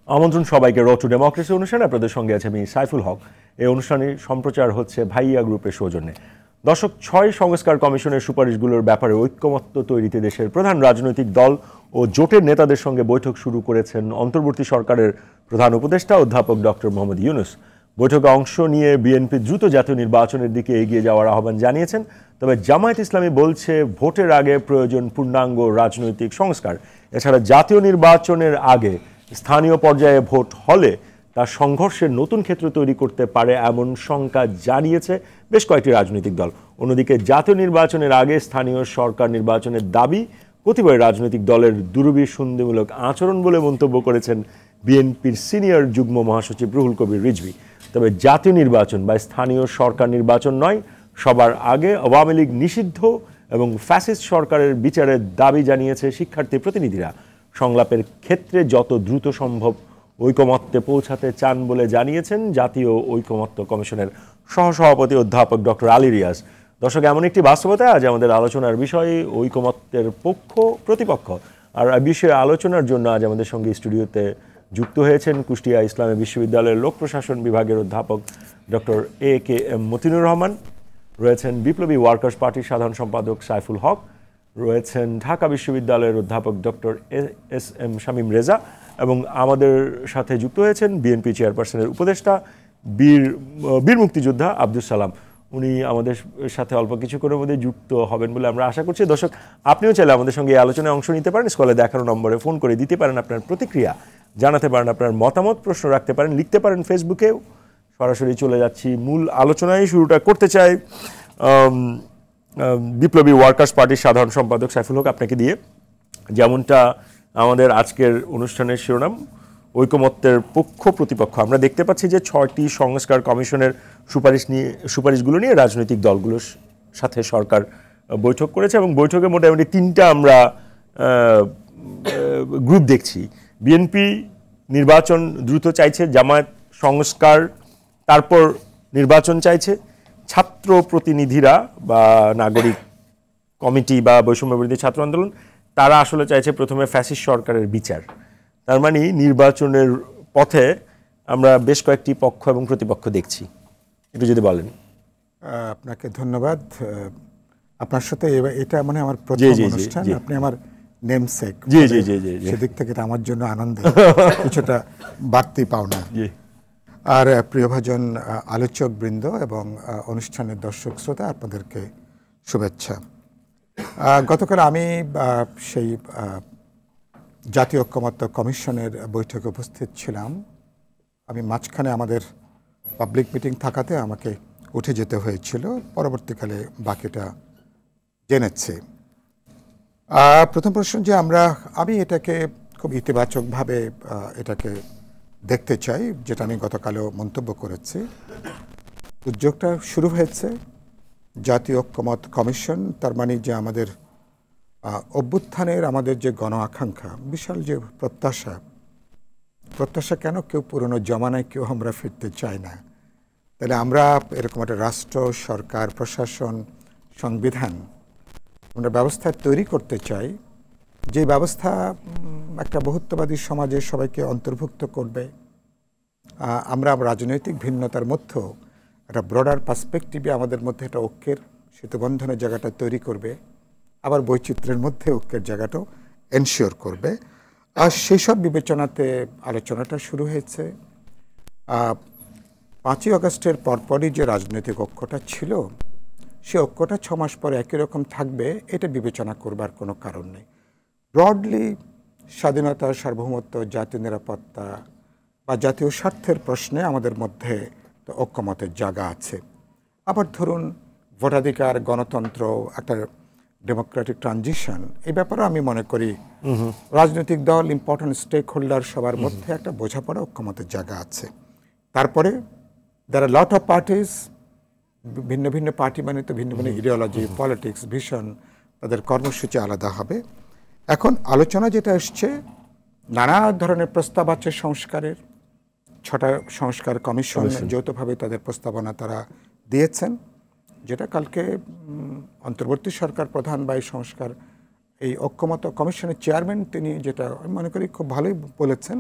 আমন্ত্রণ সবাইকে rod two democracy অনুষ্ঠানে। আপনাদের সঙ্গে আছে আমি সাইফুল হক। এই অনুষ্ঠানে সম্প্রচার হচ্ছে ভাইয়া গ্রুপের সৌজন্যে। দর্শক, ৬ সংস্কার কমিশনের সুপারিশগুলোর ব্যাপারে ঐক্যমত্য তৈরিতে দেশের প্রধান রাজনৈতিক দল ও জোটের নেতাদের সঙ্গে বৈঠক শুরু করেছেন অন্তর্বর্তী সরকারের প্রধান উপদেষ্টা অধ্যাপক ডক্টর মোহাম্মদ ইউনূস। বৈঠকে অংশ নিয়ে বিএনপি দ্রুত জাতীয় নির্বাচনের দিকে এগিয়ে যাওয়ার আহ্বান জানিয়েছেন। তবে জামায়াত ইসলামী বলছে ভোটের আগে প্রয়োজন পূর্ণাঙ্গ রাজনৈতিক সংস্কার। এছাড়া জাতীয় নির্বাচনের আগে স্থানীয় পর্যায়ে ভোট হলে তা সংঘর্ষের নতুন ক্ষেত্র তৈরি করতে পারে এমন শঙ্কা জানিয়েছে বেশ কয়েকটি রাজনৈতিক দল। অন্যদিকে জাতীয় নির্বাচনের আগে স্থানীয় সরকার নির্বাচনের দাবি কতিপয় রাজনৈতিক দলের দুরভিসন্ধিমূলক আচরণ বলে মন্তব্য করেছেন বিএনপির সিনিয়র যুগ্ম মহাসচিব রুহুল কবির রিজভী। তবে জাতীয় নির্বাচন বা স্থানীয় সরকার নির্বাচন নয়, সবার আগে আওয়ামী লীগ নিষিদ্ধ এবং ফ্যাসিস্ট সরকারের বিচারের দাবি জানিয়েছে শিক্ষার্থী প্রতিনিধিরা। সংলাপের ক্ষেত্রে যত দ্রুত সম্ভব ঐকমত্যে পৌঁছাতে চান বলে জানিয়েছেন জাতীয় ঐকমত্য কমিশনের সহসভাপতি অধ্যাপক ডক্টর আলী রিয়াজ। দর্শক, এমন একটি বাস্তবতা আজ আমাদের আলোচনার বিষয়, ঐকমত্যের পক্ষ প্রতিপক্ষ। আর বিষয়ে আলোচনার জন্য আজ আমাদের সঙ্গে স্টুডিওতে যুক্ত হয়েছেন কুষ্টিয়া ইসলামী বিশ্ববিদ্যালয়ের লোক প্রশাসন বিভাগের অধ্যাপক ডক্টর AKM মতিনুর রহমান, রয়েছেন বিপ্লবী ওয়ার্কার্স পার্টির সাধারণ সম্পাদক সাইফুল হক, রয়েছেন ঢাকা বিশ্ববিদ্যালয়ের অধ্যাপক ডক্টর SM শামীম রেজা, এবং আমাদের সাথে যুক্ত হয়েছেন বিএনপি চেয়ারপারসনের উপদেষ্টা বীর মুক্তিযোদ্ধা আব্দুল সালাম। উনি আমাদের সাথে অল্প কিছুক্ষণের মধ্যে যুক্ত হবেন বলে আমরা আশা করছি। দর্শক, আপনিও চাইলে আমাদের সঙ্গে এই আলোচনায় অংশ নিতে পারেন। স্ক্রলে দেখানো নম্বরে ফোন করে দিতে পারেন আপনার প্রতিক্রিয়া, জানাতে পারেন আপনার মতামত, প্রশ্ন রাখতে পারেন, লিখতে পারেন ফেসবুকেও। সরাসরি চলে যাচ্ছি মূল আলোচনায়। শুরুটা করতে চাই বিপ্লবী ওয়ার্কার্স পার্টির সাধারণ সম্পাদক সাইফুল হক আপনাকে দিয়ে। যেমনটা আমাদের আজকের অনুষ্ঠানের শিরোনাম, ঐকমত্যের পক্ষ প্রতিপক্ষ। আমরা দেখতে পাচ্ছি যে 6টি সংস্কার কমিশনের সুপারিশগুলো নিয়ে রাজনৈতিক দলগুলোর সাথে সরকার বৈঠক করেছে এবং বৈঠকে মোটামুটি 3টা আমরা গ্রুপ দেখছি। বিএনপি নির্বাচন দ্রুত চাইছে, জামায়াত সংস্কার তারপর নির্বাচন চাইছে, ছাত্র প্রতিনিধিরা বা নাগরিক কমিটি বা বৈষম্য বিরোধী ছাত্র আন্দোলন তারা আসলে চাইছে প্রথমে ফ্যাসিস্ট সরকারের বিচার। তার মানে নির্বাচনের পথে আমরা বেশ কয়েকটি পক্ষ এবং প্রতিপক্ষ দেখছি। একটু যদি বলেন। আপনাকে ধন্যবাদ। আপনার সাথে এটা মানে আমার প্রথম অনুষ্ঠান, আপনি আমার নেমসেক। জি জি জি জি, সেদিক থেকে এটা আমার জন্য আনন্দের কিছুটা বাড়তি পাওনা। আর প্রিয়ভাজন আলোচক বৃন্দ এবং অনুষ্ঠানের দর্শক শ্রোতা, আপনাদেরকে শুভেচ্ছা। গতকাল আমি সেই জাতীয় ঐকমত্য কমিশনের বৈঠকে উপস্থিত ছিলাম। আমি মাঝখানে আমাদের পাবলিক মিটিং থাকাতে আমাকে উঠে যেতে হয়েছিল, পরবর্তীকালে বাকিটা জেনেছি। প্রথম প্রশ্ন যে আমি এটাকে খুব ইতিবাচকভাবে এটাকে দেখতে চাই, যেটা আমি গতকালও মন্তব্য করেছি। উদ্যোগটা শুরু হয়েছে জাতীয় ঐকমত্য কমিশন, তার মানে যে আমাদের অভ্যুত্থানের আমাদের যে গণ আকাঙ্ক্ষা, বিশাল যে প্রত্যাশা কেন কেউ পুরনো জমানায় কেউ আমরা ফিরতে চাই না। তাহলে আমরা এরকম একটা রাষ্ট্র, সরকার, প্রশাসন, সংবিধান আমরা ব্যবস্থা তৈরি করতে চাই, যে ব্যবস্থা একটা বহুত্ববাদী সমাজে সবাইকে অন্তর্ভুক্ত করবে। আমরা রাজনৈতিক ভিন্নতার মধ্যেও একটা ব্রডার পার্সপেক্টিভে আমাদের মধ্যে একটা ঐক্যের সেতুবন্ধনের জায়গাটা তৈরি করবে, আবার বৈচিত্র্যের মধ্যে ঐক্যের জায়গাটাও এনশিওর করবে। আর সেই সব বিবেচনাতে আলোচনাটা শুরু হয়েছে। 5ই আগস্টের পরপরই যে রাজনৈতিক ঐক্যটা ছিল, সে ঐক্যটা 6 মাস পরে একই রকম থাকবে, এটা বিবেচনা করবার কোনো কারণ নেই। ব্রডলি স্বাধীনতা, সার্বভৌমত্ব, জাতীয় নিরাপত্তা বা জাতীয় স্বার্থের প্রশ্নে আমাদের মধ্যে ঐক্যমতের জায়গা আছে। আবার ধরুন ভোটাধিকার, গণতন্ত্র, একটা ডেমোক্রেটিক ট্রানজিশন, এই ব্যাপারে আমি মনে করি রাজনৈতিক দল, ইম্পর্টেন্ট স্টেক হোল্ডার সবার মধ্যে একটা বোঝাপড়া, ঐক্যমতের জায়গা আছে। তারপরে there are lot of parties, ভিন্ন ভিন্ন পার্টি মানে তো ভিন্ন ভিন্ন ইডিওলজি, পলিটিক্স, ভিশন, তাদের কর্মসূচি আলাদা হবে। এখন আলোচনা যেটা এসছে, নানা ধরনের প্রস্তাব আছে সংস্কারের। 6টা সংস্কার কমিশন যৌথভাবে তাদের প্রস্তাবনা তারা দিয়েছেন, যেটা কালকে অন্তর্বর্তী সরকার প্রধান বা এই সংস্কার এই ঐকমত্য কমিশনের চেয়ারম্যান তিনি যেটা আমি মনে করি খুব ভালোই বলেছেন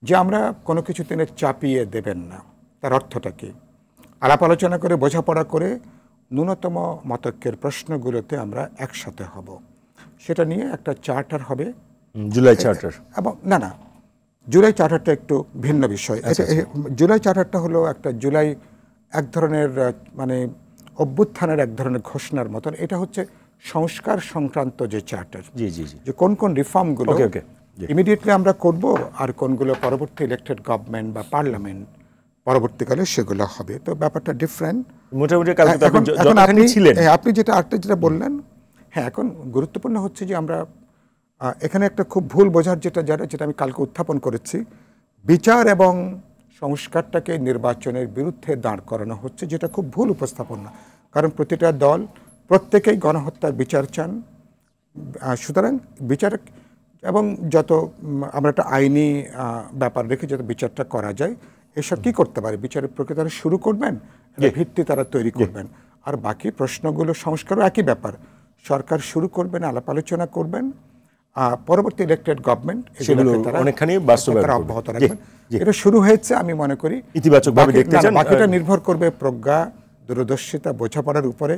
যে আমরা কোনো কিছু তিনি চাপিয়ে দেবেন না, তার অর্থটা কি? আলাপ আলোচনা করে বোঝাপড়া করে ন্যূনতম মতৈক্যের প্রশ্নগুলোতে আমরা একসাথে হব, সেটা নিয়ে একটা চার্টার হবে জুলাই চার্টার। এবং না জুলাই চার্টারটা একটু ভিন্ন বিষয়। জুলাই চার্টারটা হলো একটা জুলাই এক ধরনের মানে অভ্যুত্থানের এক ধরনের ঘোষণার মতন। এটা হচ্ছে সংস্কার সংক্রান্ত যে চার্টার, জি জি জি, যে কোন কোন রিফর্মগুলো ইমিডিয়েটলি আমরা করব আর কোনগুলো পরবর্তী ইলেক্টেড গভর্নমেন্ট বা পার্লামেন্ট পরবর্তীকালে সেগুলো হবে। তো ব্যাপারটা ডিফারেন্ট মোটামুটি। আপনি যেটা বললেন, হ্যাঁ, এখন গুরুত্বপূর্ণ হচ্ছে যে আমরা এখানে একটা খুব ভুল বোঝার যেটা আমি কালকে উত্থাপন করেছি, বিচার এবং সংস্কারটাকে নির্বাচনের বিরুদ্ধে দাঁড় করানো হচ্ছে, যেটা খুব ভুল উপস্থাপনা। কারণ প্রতিটা দল প্রত্যেকেই গণহত্যার বিচার চান। সুতরাং বিচার এবং যত আমরা একটা আইনি ব্যাপার রেখে যত বিচারটা করা যায়, এসব কী করতে পারে, বিচারের প্রক্রিয়া তারা শুরু করবেন, ভিত্তি তারা তৈরি করবেন। আর বাকি প্রশ্নগুলো সংস্কারও একই ব্যাপার, সরকার শুরু করবেন, আলাপ আলোচনা করবেন, পরবর্তী ইলেক্টেড গভর্নমেন্ট অনেকখানি বাস্তবায়ন অব্যাহত রাখবেন। এটা শুরু হয়েছে, আমি মনে করি ইতিবাচকভাবে দেখতে চান। বাকিটা নির্ভর করবে প্রজ্ঞা, দূরদর্শিতা, বোঝাপড়ার উপরে,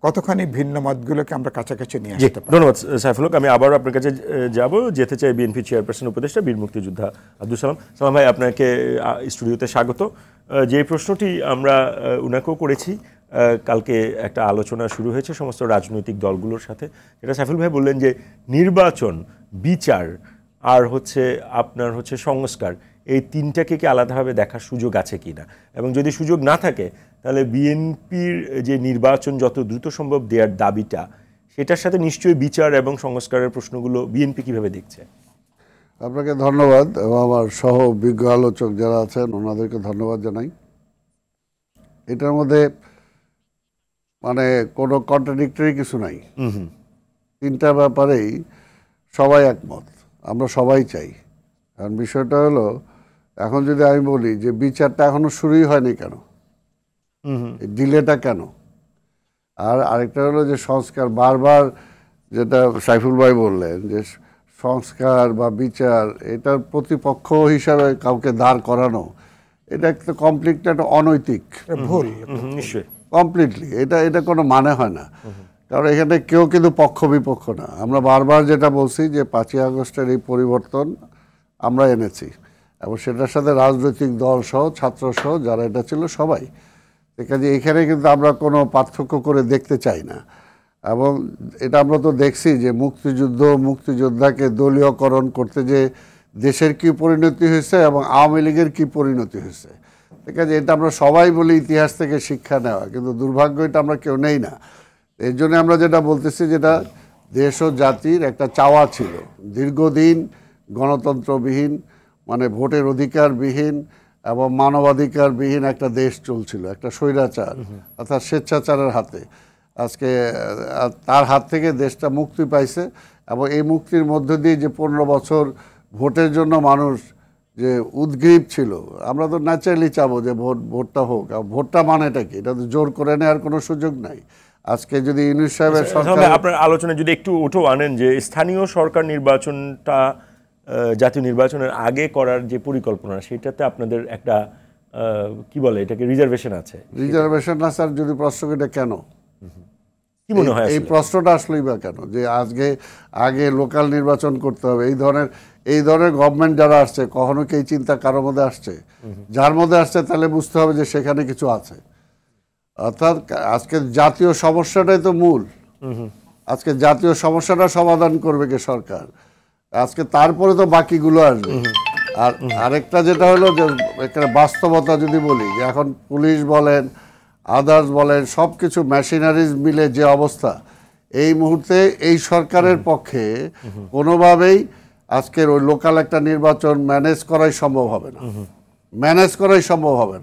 কতখানি ভিন্ন মতগুলোকে আমরা কাছাকাছি নিয়ে আসতে পারি। ধন্যবাদ সাইফুল হক। আমি আবারও আপনার কাছে যেতে চাই বিএনপি চেয়ারপারসন উপদেষ্টা বীর মুক্তিযোদ্ধা আব্দুল সালাম। সালাম ভাই, আপনাকে স্টুডিওতে স্বাগত। যে প্রশ্নটি আমরা উনাকেও করেছি, কালকে একটা আলোচনা শুরু হয়েছে সমস্ত রাজনৈতিক দলগুলোর সাথে, যেটা সাইফুল ভাই বললেন যে নির্বাচন, বিচার আর আপনার সংস্কার, এই তিনটাকে কি আলাদাভাবে দেখার সুযোগ আছে কিনা, এবং যদি সুযোগ না থাকে তাহলে বিএনপির যে নির্বাচন যত দ্রুত সম্ভব দেওয়ার দাবিটা, সেটার সাথে নিশ্চয়ই বিচার এবং সংস্কারের প্রশ্নগুলো বিএনপি কিভাবে দেখছে? আপনাকে ধন্যবাদ এবং আমার সহ বিজ্ঞ আলোচক যারা আছেন ওনাদেরকে ধন্যবাদ জানাই। এটার মধ্যে মানে কোনো কন্ট্রাডিক্টরি কিছু নাই। তিনটা ব্যাপারেই সবাই একমত, আমরা সবাই চাই। কারণ বিষয়টা হলো, এখন যদি আমি বলি যে বিচারটা এখনো শুরুই হয়নি কেন, ডিলেটা কেন? আর আরেকটা হলো যে সংস্কার, বারবার যেটা সাইফুল ভাই বললেন যে সংস্কার বা বিচার, এটার প্রতিপক্ষ হিসাবে কাউকে দাঁড় করানো, এটা একটা কমপ্লিটলি একটা অনৈতিক ভুল। নিশ্চয়ই, কমপ্লিটলি এটা কোনো মানে হয় না। কারণ এখানে কেউ কিন্তু পক্ষ বিপক্ষ না। আমরা বারবার যেটা বলছি যে 5ই আগস্টের এই পরিবর্তন আমরা এনেছি, এবং সেটার সাথে রাজনৈতিক দল সহ, ছাত্র সহ যারা এটা ছিল সবাই। কাজে এখানে কিন্তু আমরা কোনো পার্থক্য করে দেখতে চাই না। এবং এটা আমরা তো দেখছি যে মুক্তিযোদ্ধাকে দলীয়করণ করতে যে দেশের কি পরিণতি হয়েছে এবং আওয়ামী লীগের কি পরিণতি হয়েছে। ঠিক আছে, এটা আমরা সবাই বলি ইতিহাস থেকে শিক্ষা নেওয়া, কিন্তু দুর্ভাগ্য এটা আমরা কেউ নেই না। এর জন্য আমরা যেটা বলতেছি, যেটা দেশ ও জাতির একটা চাওয়া ছিল, দীর্ঘদিন গণতন্ত্রবিহীন, মানে ভোটের অধিকারবিহীন এবং মানবাধিকারবিহীন একটা দেশ চলছিল, একটা স্বৈরাচার অর্থাৎ স্বেচ্ছাচারের হাতে। আজকে তার হাত থেকে দেশটা মুক্তি পাইছে, এবং এই মুক্তির মধ্য দিয়ে যে 15 বছর ভোটের জন্য মানুষ যে উদ্গ্রীব ছিল, আমরা তো ন্যাচারালি চাবো যে ভোটটা হোক। ভোটটা মানেটা কি? এটা তো জোর করে নেওয়ার কোনো সুযোগ নাই। আজকে যদি ইউনূস সাহেবের সরকার, আপনার আলোচনায় যদি একটু উঠেও আনেন যে স্থানীয় সরকার নির্বাচনটা জাতীয় নির্বাচনের আগে করার যে পরিকল্পনা, সেটাতে আপনাদের একটা কি বলে এটাকে, রিজার্ভেশন আছে। রিজার্ভেশন না স্যার, যদি প্রশ্ন এটা কেন, কি মনে হয় এই প্রশ্নটা আসলেই বা কেন যে আগে লোকাল নির্বাচন করতে হবে? এই ধরনের গভর্নমেন্ট যারা আসছে, কখনো কি এই চিন্তা কারোর মধ্যে আসছে? যার মধ্যে আসছে তাহলে বুঝতে হবে যে সেখানে কিছু আছে। অর্থাৎ আজকে জাতীয় সমস্যাটাই তো মূল। আজকে জাতীয় সমস্যাটা সমাধান করবে কে? সরকার। আজকে তারপরে তো বাকিগুলো আসবে। আর আরেকটা যেটা হলো যে এখানে বাস্তবতা যদি বলি, যে এখন পুলিশ বলেন, আদার্স বলেন, সব কিছু মেশিনারিজ মিলে যে অবস্থা, এই মুহূর্তে এই সরকারের পক্ষে কোনোভাবেই আজকের ওই লোকাল একটা নির্বাচন ম্যানেজ করাই সম্ভব হবে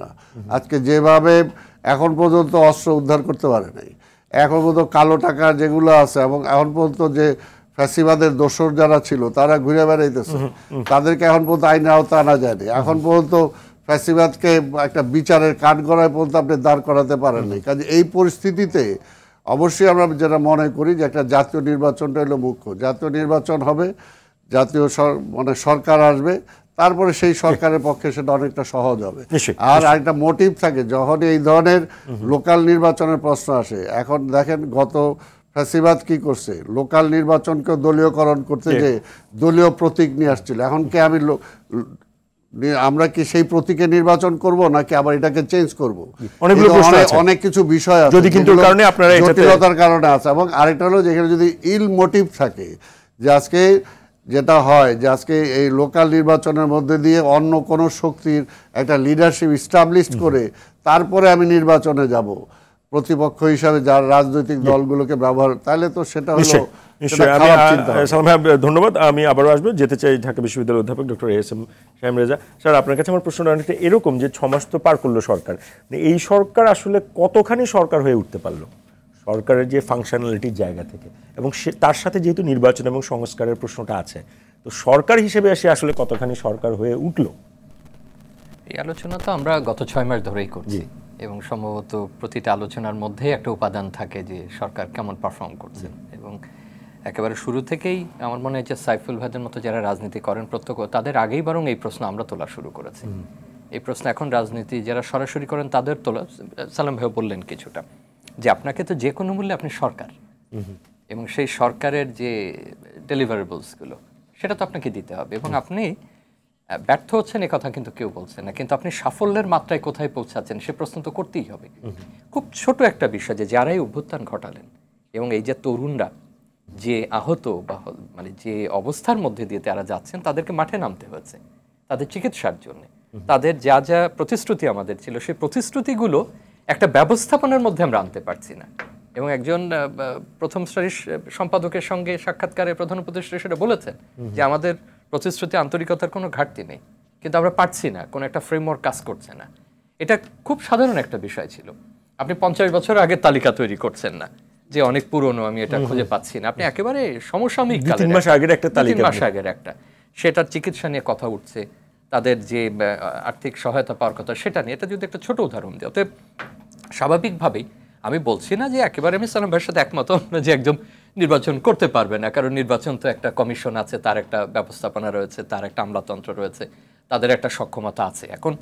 না। আজকে যেভাবে এখন পর্যন্ত অস্ত্র উদ্ধার করতে পারে নাই, এখন পর্যন্ত কালো টাকা যেগুলো আছে, এবং এখন পর্যন্ত যে ফ্যাসিবাদের দোসর যারা ছিল তারা ঘুরে বেড়াইতেছে, তাদেরকে এখন পর্যন্ত আইনের আওতা আনা যায়নি। এখন পর্যন্ত ফ্যাসিবাদকে একটা বিচারের কাঠগড়ায় পর্যন্ত আপনি দাঁড় করাতে পারেননি। কাজে এই পরিস্থিতিতে অবশ্যই আমরা যেটা মনে করি যে একটা জাতীয় নির্বাচনটা হলো মুখ্য। জাতীয় নির্বাচন হবে, জাতীয় মানে সরকার আসবে, তারপরে সেই সরকারের পক্ষে সেটা অনেকটা সহজ হবে। নিশ্চয়ই, আর একটা মোটিভ থাকে যখন এই ধরনের লোকাল নির্বাচনের প্রশ্ন আসে। এখন দেখেন গত ফ্যাসিবাদ কি করছে, লোকাল নির্বাচনকে দলীয়করণ করতে যে দলীয় প্রতীক নিয়ে আসছিল। এখন কি আমরা কি সেই প্রতীকে নির্বাচন করব নাকি আবার এটাকে চেঞ্জ করব? অনেক কিছু বিষয় আছে যদি কিন্তু কারণে আপনারা জটিলতার কারণে আছে। এবং আরেকটা হলো যেখানে যদি ইল মোটিভ থাকে, যে আজকে যেটা হয় যে আজকে এই লোকাল নির্বাচনের মধ্যে দিয়ে অন্য কোনো শক্তির একটা লিডারশিপ ইস্টাবলিশ করে তারপরে আমি নির্বাচনে যাব প্রতিপক্ষ হিসাবে যার রাজনৈতিক দলগুলোকে ব্যবহার, তাহলে তো সেটা হলো ধন্যবাদ। আমি আবারও আসবো, যেতে চাই ঢাকা বিশ্ববিদ্যালয়ের অধ্যাপক doctor S M Shamim Reza. Sir, আপনার কাছে আমার প্রশ্নটা অনেকটা এরকম যে 6 মাস তো পার করলো সরকার, এই সরকার আসলে কতখানি সরকার হয়ে উঠতে পারলো সরকারের যে ফাংশনালিটির জায়গা থেকে, এবং তার সাথে যেহেতু নির্বাচন এবং সংস্কারের প্রশ্নটা আছে, তো সরকার হিসেবে এসে আসলে কতখানি সরকার হয়ে উঠলো? এই আলোচনা তো আমরা গত 6 মাস ধরেই করছি, এবং সম্ভবত প্রতিটা আলোচনার মধ্যে একটা উপাদান থাকে যে সরকার কেমন পারফর্ম করছে। এবং একেবারে শুরু থেকেই আমার মনে হয় যে সাইফুল ভাইদের মতো যারা রাজনীতি করেন প্রত্যক্ষ, তাদের আগেই বরং এই প্রশ্ন আমরা তোলা শুরু করেছি। এই প্রশ্ন এখন রাজনীতি যারা সরাসরি করেন তাদের তোলা। সালাম ভাই বললেন কিছুটা যে আপনাকে তো যে কোনো মূল্যে আপনি সরকার, এবং সেই সরকারের যে ডেলিভারেবলসগুলো সেটা তো আপনাকে দিতে হবে, এবং আপনি ব্যর্থ হচ্ছেন এ কথা কিন্তু কেউ বলছে না, কিন্তু আপনি সাফল্যের মাত্রায় কোথায় পৌঁছাচ্ছেন সে প্রশ্ন তো করতেই হবে। খুব ছোট একটা বিষয় যে যারাই অভ্যুত্থান ঘটালেন এবং এই যে তরুণরা যে আহত বা মানে যে অবস্থার মধ্যে দিয়ে তারা যাচ্ছেন, তাদেরকে মাঠে নামতে হয়েছে তাদের চিকিৎসার জন্য। তাদের যা যা প্রতিশ্রুতি আমাদের ছিল সেই প্রতিশ্রুতিগুলো একটা ব্যবস্থাপনার মধ্যে আমরা আনতে পারছি না। এবং একজন প্রথম সারির সম্পাদকের সঙ্গে সাক্ষাৎকারে প্রধান উপদেষ্টা সেটা বলেছেন যে আমাদের প্রতিশ্রুতি আন্তরিকতার কোনো ঘাটতি নেই, কিন্তু আমরা পারছি না, কোনো একটা ফ্রেমওয়ার্ক কাজ করছে না। এটা খুব সাধারণ একটা বিষয় ছিল। আপনি 50 বছর আগের তালিকা তৈরি করছেন না যে অনেক পুরনো, আমি এটা খুঁজে পাচ্ছি না। আপনি একেবারে সমসাময়িক 3 মাস আগের একটা তালিকা, 3 মাস আগের একটা, সেটার চিকিৎসা নিয়ে কথা উঠছে, তাদের যে আর্থিক সহায়তা পাওয়ার কথা সেটা নিয়ে। এটা যদি একটা ছোট উদাহরণ দিই, অতএব স্বাভাবিকভাবেই আমি বলছি না যে একেবারে আমি সালাম ভাইয়ের সাথে একমত যে একদম নির্বাচন করতে পারবে না, কারণ নির্বাচন তো একটা কমিশন আছে, তার একটা ব্যবস্থাপনা রয়েছে, তার একটা আমলাতন্ত্র রয়েছে, তাদের একটা সক্ষমতা আছে। এখন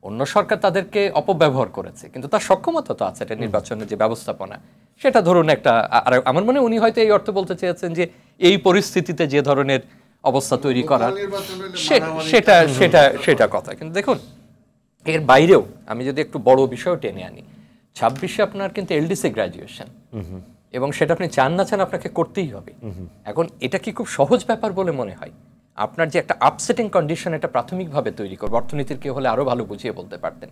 অন্য সরকার তাদেরকে অপব্যবহার করেছে, কিন্তু তার সক্ষমতা তো আছে, এটা নির্বাচনের যে ব্যবস্থাপনা সেটা ধরুন একটা। আর আমার মনে উনি হয়তো এই অর্থ বলতে চেয়েছেন যে এই পরিস্থিতিতে যে ধরনের অবস্থা তৈরি করা সেটা সেটা সেটা কথা। কিন্তু দেখুন এর বাইরেও আমি যদি একটু বড় বিষয় টেনে আনি, 26-এ আপনার কিন্তু এলডিসি গ্রাজুয়েশন, এবং সেটা আপনি চান না চান আপনাকে করতেই হবে। এখন এটা কি খুব সহজ ব্যাপার বলে মনে হয়? আপনার যে একটা আপসেটিং কন্ডিশন এটা প্রাথমিকভাবে তৈরি করবে, অর্থনীতির কেউ হলে আরো ভালো বুঝিয়ে বলতে পারতেন।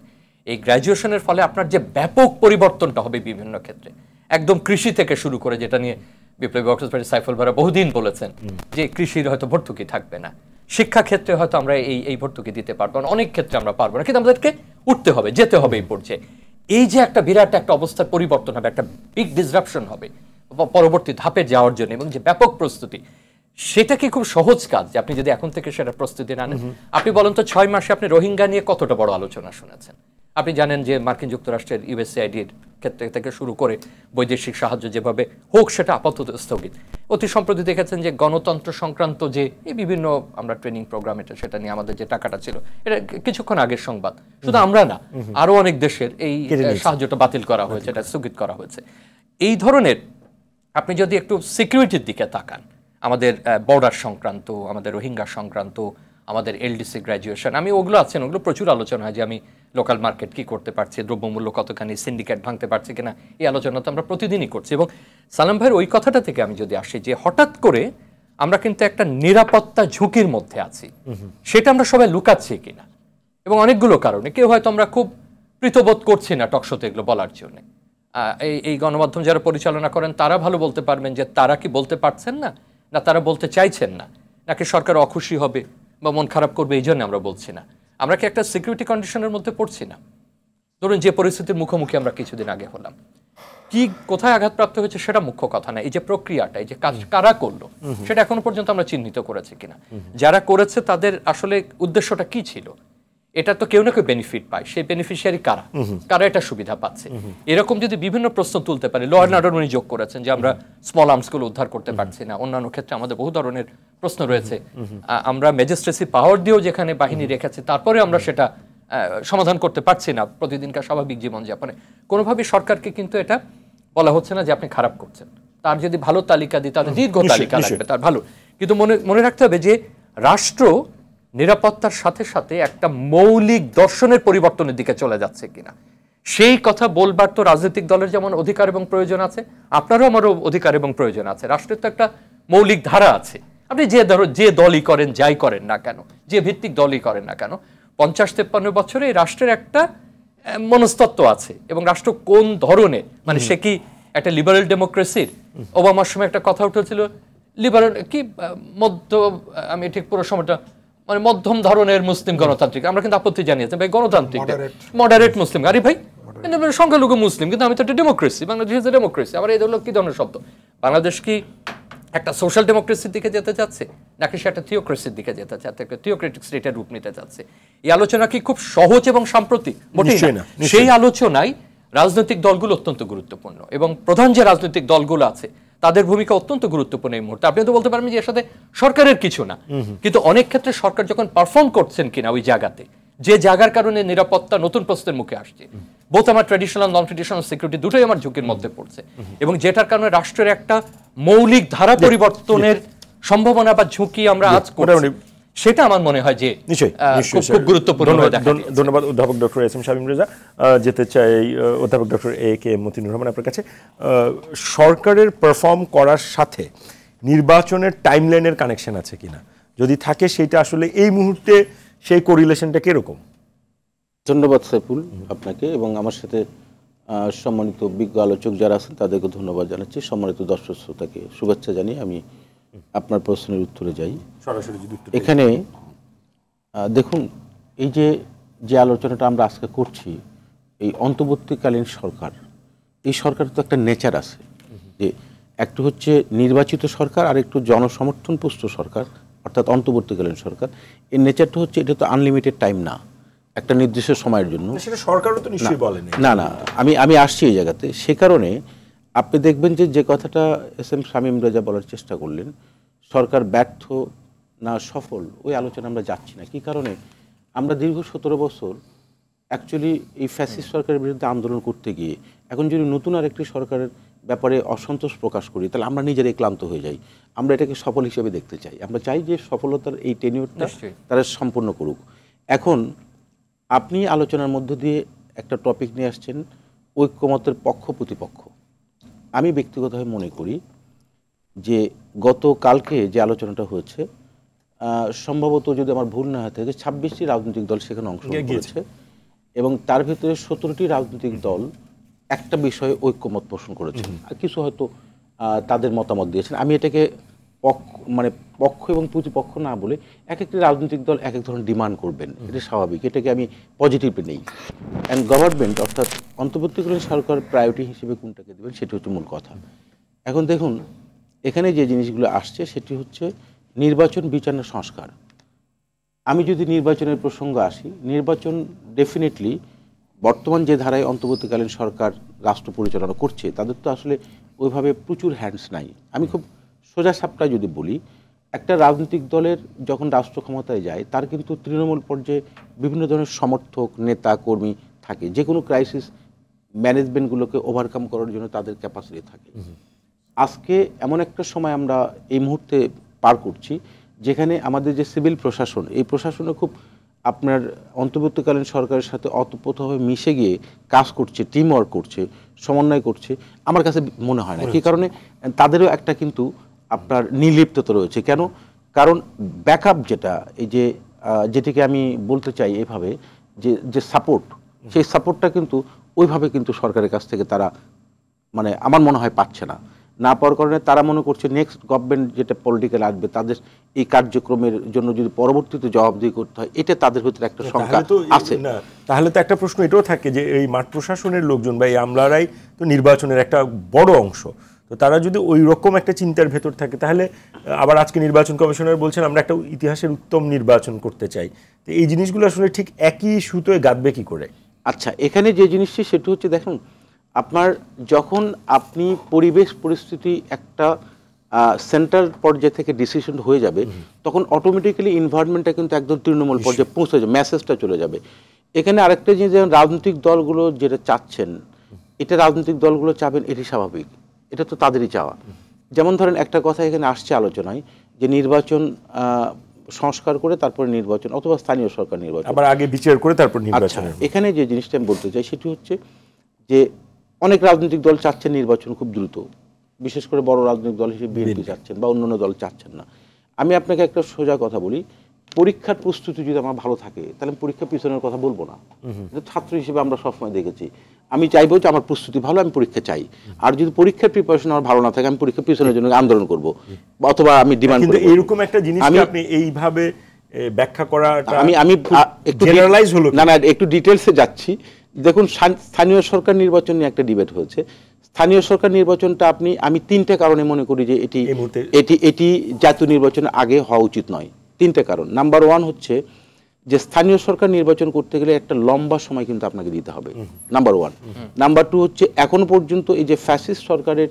এই গ্রাজুয়েশনের ফলে আপনার যে ব্যাপক পরিবর্তনটা হবে বিভিন্ন ক্ষেত্রে, একদম কৃষি থেকে শুরু করে, যেটা নিয়ে বিপ্লবী বক্তব্য সাইফুল ভাইরা বহুদিন বলেছেন যে কৃষির হয়তো ভর্তুকি থাকবে না, শিক্ষা ক্ষেত্রে হয়তো আমরা এই ভর্তুকি দিতে পারবো না, অনেক ক্ষেত্রে আমরা পারবো না, কিন্তু আমাদেরকে উঠতে হবে, যেতে হবে এই পর্যায়ে। এই যে একটা বিরাট একটা অবস্থার পরিবর্তন হবে, একটা বিগ ডিসরাপশন হবে পরবর্তী ধাপে যাওয়ার জন্য, এবং যে ব্যাপক প্রস্তুতি, সেটা কি খুব সহজ কাজ যে আপনি যদি এখন থেকে সেটা প্রস্তুতি না নেন? আপনি বলেন তো 6 মাসে আপনি রোহিঙ্গা নিয়ে কতটা বড় আলোচনা শুনেছেন? আপনি জানেন যে মার্কিন যুক্তরাষ্ট্রের ইউএসএআইডির ক্ষেত্রে থেকে শুরু করে বৈদেশিক সাহায্য যেভাবে হোক সেটা আপাতত স্থগিত। অতি সম্প্রতি দেখেছেন যে গণতন্ত্র সংক্রান্ত যে এই বিভিন্ন আমরা ট্রেনিং প্রোগ্রাম, এটা সেটা নিয়ে আমাদের যে টাকাটা ছিল, এটা কিছুক্ষণ আগের সংবাদ, শুধু আমরা না আরো অনেক দেশের এই সাহায্যটা বাতিল করা হয়েছে, এটা স্থগিত করা হয়েছে। এই ধরনের আপনি যদি একটু সিকিউরিটির দিকে তাকান, আমাদের বর্ডার সংক্রান্ত, আমাদের রোহিঙ্গা সংক্রান্ত, আমাদের এলডিসি গ্র্যাজুয়েশন, আমি ওগুলো আছেন, ওগুলো প্রচুর আলোচনা হয় যে আমি লোকাল মার্কেট কি করতে পারছি, দ্রব্যমূল্য কতখানি, সিন্ডিকেট ভাঙতে পারছি কিনা, এই আলোচনা তো আমরা প্রতিদিনই করছি। এবং সালাম ভাইয়ের ওই কথাটা থেকে আমি যদি আসি যে হঠাৎ করে আমরা কিন্তু একটা নিরাপত্তা ঝুঁকির মধ্যে আছি, সেটা আমরা সবাই লুকাচ্ছি কিনা, এবং অনেকগুলো কারণে। কেউ হয়তো আমরা খুব প্রীতবোধ করছি না টকশোতে এগুলো বলার জন্য। এই গণমাধ্যম যারা পরিচালনা করেন তারা ভালো বলতে পারবেন যে তারা কি বলতে পারছেন না, না তারা বলতে চাইছেন না, নাকি সরকার অখুশি হবে বা মন খারাপ করবে এই জন্য আমরা বলছি না। আমরা কি একটা সিকিউরিটি কন্ডিশনের মধ্যে পড়ছি না? ধরুন যে পরিস্থিতির মুখোমুখি আমরা কিছুদিন আগে হলাম, কি কোথায় আঘাতপ্রাপ্ত হয়েছে সেটা মুখ্য কথা না, এই যে প্রক্রিয়াটা, এই যে কাজ কারা করলো সেটা এখনো পর্যন্ত আমরা চিহ্নিত করেছি কিনা, যারা করেছে তাদের আসলে উদ্দেশ্যটা কি ছিল, এটা তো কেউ না কেউ বেনিফিট পায়, সেই বেনিফিশিয়ারি কারা, কারা এটা সুবিধা পাচ্ছে। এরকম যদি বিভিন্ন প্রশ্ন তুলতে পারে, ল অ্যান্ড অর্ডার উনি যোগ করেছেন যে আমরা স্মল আর্মসগুলো উদ্ধার করতে পারছি না, অন্যান্য ক্ষেত্রে আমাদের বহু ধরনের প্রশ্ন রয়েছে, আমরা ম্যাজিস্ট্রেসি পাওয়ার দিয়েও যেখানে বাহিনী রেখেছে তারপরে আমরা সেটা সমাধান করতে পারছি না প্রতিদিনকার স্বাভাবিক জীবনযাপনে। কোনোভাবেই সরকারকে কিন্তু এটা বলা হচ্ছে না যে আপনি খারাপ করছেন, তার যদি ভালো তালিকা দিই তাদের দীর্ঘ তালিকা লাগবে তার ভালো, কিন্তু মনে রাখতে হবে যে রাষ্ট্র নিরাপত্তার সাথে সাথে একটা মৌলিক দর্শনের পরিবর্তনের দিকে চলে যাচ্ছে কিনা সেই কথা বলবার তো রাজনৈতিক দলের যেমন অধিকার এবং প্রয়োজন আছে, আপনারও আমারও অধিকার এবং প্রয়োজন আছে। রাষ্ট্রের তো একটা মৌলিক ধারা আছে, আপনি যে দলই করেন, যাই করেন না কেন, যে ভিত্তিক দলই করেন না কেন, 50-53 বছরে এই রাষ্ট্রের একটা মনস্তত্ত্ব আছে, এবং রাষ্ট্র কোন ধরনের, মানে সে কি একটা লিবারেল ডেমোক্রেসির, ওবামার সময় একটা কথা উঠেছিল লিবারেল কি আমি ঠিক পুরো সময়টা মানে মধ্যম ধরনের মুসলিম গণতান্ত্রিক, আমরা কিন্তু আপত্তি জানিয়েছি ভাই গণতান্ত্রিক মডারেট মুসলিম, আরে ভাই সংখ্যালঘু মুসলিম, কিন্তু আমি তো একটা democracy, Bangladesh is a democracy. আবার এই ধরনের কি ধরনের শব্দ, বাংলাদেশ কি একটা সোশ্যাল ডেমোক্রেসির দিকে যেতে চাচ্ছে নাকি সে একটা থিওক্রেসির দিকে যেতে চাচ্ছে, একটা থিওক্রেটিক স্টেটের রূপ নিতে চাচ্ছে? এই আলোচনা কি খুব সহজ এবং সাম্প্রতিক? সেই আলোচনায় রাজনৈতিক দলগুলো অত্যন্ত গুরুত্বপূর্ণ, এবং প্রধান যে রাজনৈতিক দলগুলো আছে তাদের ভূমিকা অত্যন্ত গুরুত্বপূর্ণ এই মুহূর্তে। আপনি তো বলতে পারবেন যে এর সাথে সরকারের কিছু না, কিন্তু অনেক ক্ষেত্রে সরকার যখন পারফর্ম করছেন কিনা ওই জায়গাতে, যে জায়গার কারণে নিরাপত্তা নতুন প্রশ্নের মুখে আসছে, বোথ আমার ট্র্যাডিশনাল নন ট্র্যাডিশনাল সিকিউরিটি দুটোই আমার ঝুঁকির মধ্যে পড়ছে, এবং যেটার কারণে রাষ্ট্রের একটা মৌলিক ধারা পরিবর্তনের সম্ভাবনা বা ঝুঁকি আমরা আজ করছি, সেটা আমার মনে হয় যে খুব গুরুত্বপূর্ণ। ধন্যবাদ অধ্যাপক doctor S M Shamim Reza. যেতে চাই অধ্যাপক doctor A K M Matinur Rahman আপনার কাছে। সরকারের পারফর্ম করার সাথে নির্বাচনের টাইমলাইনের কানেকশন আছে কিনা, যদি থাকে সেটা আসলে এই মুহূর্তে সেই কোরিলেশনটা কিরকম? ধন্যবাদ সাইফুল আপনাকে, এবং আমার সাথে সম্মানিত বিজ্ঞ আলোচক যারা আছেন তাদেরকে ধন্যবাদ জানাচ্ছি। সম্মানিত দর্শক শ্রোতাকে শুভেচ্ছা জানিয়ে আমি আপনার প্রশ্নের উত্তরে যাই। এখানে দেখুন, এই যে আলোচনাটা আমরা আজকে করছি, এই অন্তর্বর্তীকালীন সরকার, এই সরকারের তো একটা নেচার আছে, যে একটু হচ্ছে নির্বাচিত সরকার আর একটু জনসমর্থন পুষ্ট সরকার, অর্থাৎ অন্তর্বর্তীকালীন সরকার। এর নেচারটা হচ্ছে এটা তো আনলিমিটেড টাইম না, একটা নির্দিষ্ট সময়ের জন্য। সরকারও তো নিশ্চয়ই বলেন না, আমি আসছি এই জায়গাতে। সে কারণে আপনি দেখবেন যে কথাটা এস এম শামীম রেজা বলার চেষ্টা করলেন, সরকার ব্যর্থ না সফল, ওই আলোচনা আমরা যাচ্ছি না। কি কারণে? আমরা দীর্ঘ 17 বছর অ্যাকচুয়ালি এই ফ্যাসিস্ট সরকারের বিরুদ্ধে আন্দোলন করতে গিয়ে এখন যদি নতুন আরেকটি সরকারের ব্যাপারে অসন্তোষ প্রকাশ করি, তাহলে আমরা নিজেরাই ক্লান্ত হয়ে যাই। আমরা এটাকে সফল হিসেবে দেখতে চাই, আমরা চাই যে সফলতার এই টেনিউরটা তারা সম্পূর্ণ করুক। এখন আপনি আলোচনার মধ্য দিয়ে একটা টপিক নিয়ে আসছেন, ঐক্যমতের পক্ষ প্রতিপক্ষ। আমি ব্যক্তিগতভাবে মনে করি যে গতকালকে যে আলোচনাটা হয়েছে, সম্ভবত যদি আমার ভুল না হয়ে থাকে 26টি রাজনৈতিক দল সেখানে অংশগ্রহণ করেছে, এবং তার ভিতরে 17টি রাজনৈতিক দল একটা বিষয়ে ঐক্যমত পোষণ করেছেন, আর কিছু হয়তো তাদের মতামত দিয়েছেন। আমি এটাকে পক্ষ এবং প্রতিপক্ষ না বলে এক একটি রাজনৈতিক দল এক এক ধরনের ডিমান্ড করবেন, এটা স্বাভাবিক, এটাকে আমি পজিটিভলি নেই। অ্যান্ড গভর্নমেন্ট অর্থাৎ অন্তর্বর্তীকালীন সরকার প্রায়োরিটি হিসেবে কোনটাকে দেবেন সেটি হচ্ছে মূল কথা। এখন দেখুন, এখানে যে জিনিসগুলো আসছে সেটি হচ্ছে নির্বাচন, বিচার, সংস্কার। আমি যদি নির্বাচনের প্রসঙ্গ আসি, নির্বাচন ডেফিনেটলি বর্তমান যে ধারায় অন্তর্বর্তীকালীন সরকার রাষ্ট্র পরিচালনা করছে তাদের তো আসলে ওইভাবে প্রচুর হ্যান্ডস নাই। আমি খুব সোজা সাপটায় যদি বলি, একটা রাজনৈতিক দলের যখন রাষ্ট্র ক্ষমতায় যায় তার কিন্তু তৃণমূল পর্যায়ে বিভিন্ন ধরনের সমর্থক, নেতা, কর্মী থাকে, যে কোনো ক্রাইসিস ম্যানেজমেন্টগুলোকে ওভারকাম করার জন্য তাদের ক্যাপাসিটি থাকে। আজকে এমন একটা সময় আমরা এই মুহূর্তে পার করছি যেখানে আমাদের যে সিভিল প্রশাসন, এই প্রশাসনে খুব আপনার অন্তর্বর্তীকালীন সরকারের সাথে অতপ্রতভাবে মিশে গিয়ে কাজ করছে, টিম ওয়ার্ক করছে, সমন্বয় করছে, আমার কাছে মনে হয় না। কী কারণে? তাদেরও একটা কিন্তু আপনার নির্লিপ্ততা রয়েছে। কেন? কারণ ব্যাকআপ যেটা, এই যেটিকে আমি বলতে চাই এভাবে, যে সাপোর্ট, সেই সাপোর্টটা কিন্তু ওইভাবে কিন্তু সরকারের কাছ থেকে তারা আমার মনে হয় পাচ্ছে না পাওয়ার কারণে তারা মনে করছে নেক্সট গভর্নমেন্ট যেটা পলিটিক্যাল আসবে তাদের এই কার্যক্রমের জন্য যদি পরবর্তীতে জবাবদিহি করতে হয়, এটা তাদের ভিতরে একটা শঙ্কা আছে। তাহলে তো একটা প্রশ্ন এটাও থাকে যে এই মাঠ প্রশাসনের লোকজন বা এই আমলারাই তো নির্বাচনের একটা বড় অংশ, তো তারা যদি ওই রকম একটা চিন্তার ভেতর থাকে তাহলে আবার আজকে নির্বাচন কমিশনার বলছেন আমরা একটা ইতিহাসের উত্তম নির্বাচন করতে চাই, তো এই জিনিসগুলো আসলে ঠিক একই সুতোয় গাঁথবে কি করে? আচ্ছা, এখানে যে জিনিসটি সেটা হচ্ছে দেখুন, আপনার যখন আপনি পরিবেশ পরিস্থিতি একটা সেন্ট্রাল পর্যায়ে থেকে ডিসিশন হয়ে যাবে, তখন অটোমেটিক্যালি এনভায়রনমেন্টটা কিন্তু একদম তৃণমূল পর্যায়ে পৌঁছে যাবে, মেসেজটা চলে যাবে। এখানে আরেকটা জিনিস, যেমন রাজনৈতিক দলগুলো যেটা চাচ্ছেন, এটা রাজনৈতিক দলগুলো চাবেন, এটি স্বাভাবিক, এটা তো তাদেরই চাওয়া। যেমন ধরেন একটা কথা এখানে আসছে আলোচনায় যে নির্বাচন সংস্কার করে তারপরে নির্বাচন, অথবা স্থানীয় সরকার নির্বাচন, আবার আগে বিচার করে তারপর নির্বাচন। এখানে যে জিনিসটা আমি বলতে চাই সেটি হচ্ছে যে অনেক রাজনৈতিক দল চাচ্ছেন নির্বাচন খুব দ্রুত, বিশেষ করে বড় রাজনৈতিক দল হিসেবে বিএনপি চাচ্ছেন বা অন্যান্য দল চাচ্ছেন না। আমি আপনাকে একটা সোজা কথা বলি, পরীক্ষার প্রস্তুতি যদি আমার ভালো থাকে তাহলে পরীক্ষা পিছনের কথা বলবো না। ছাত্র হিসেবে আমরা সবসময় দেখেছি, আমি চাইবো যে আমার প্রস্তুতি ভালো, আমি পরীক্ষা চাই। আর যদি পরীক্ষার প্রিপারেশন আমার ভালো না থাকে, আমি পরীক্ষা পিছনের জন্য আন্দোলন করব অথবা আমি ডিমান্ড করব। এরকম একটা জিনিস আপনি এইভাবে ব্যাখ্যা করাটা আমি একটু জেনারেলাইজ হলো না, একটু ডিটেইলসে যাচ্ছি। দেখুন, স্থানীয় সরকার নির্বাচন নিয়ে একটা ডিবেট হয়েছে। স্থানীয় সরকার নির্বাচনটা আমি তিনটে কারণে মনে করি যে এটি জাতীয় নির্বাচনের আগে হওয়া উচিত নয়। তিনটে কারণ। নাম্বার 1 হচ্ছে যে স্থানীয় সরকার নির্বাচন করতে গেলে একটা লম্বা সময় কিন্তু আপনাকে দিতে হবে, নাম্বার 1। নাম্বার 2 হচ্ছে এখনো পর্যন্ত এই যে ফ্যাসিস্ট সরকারের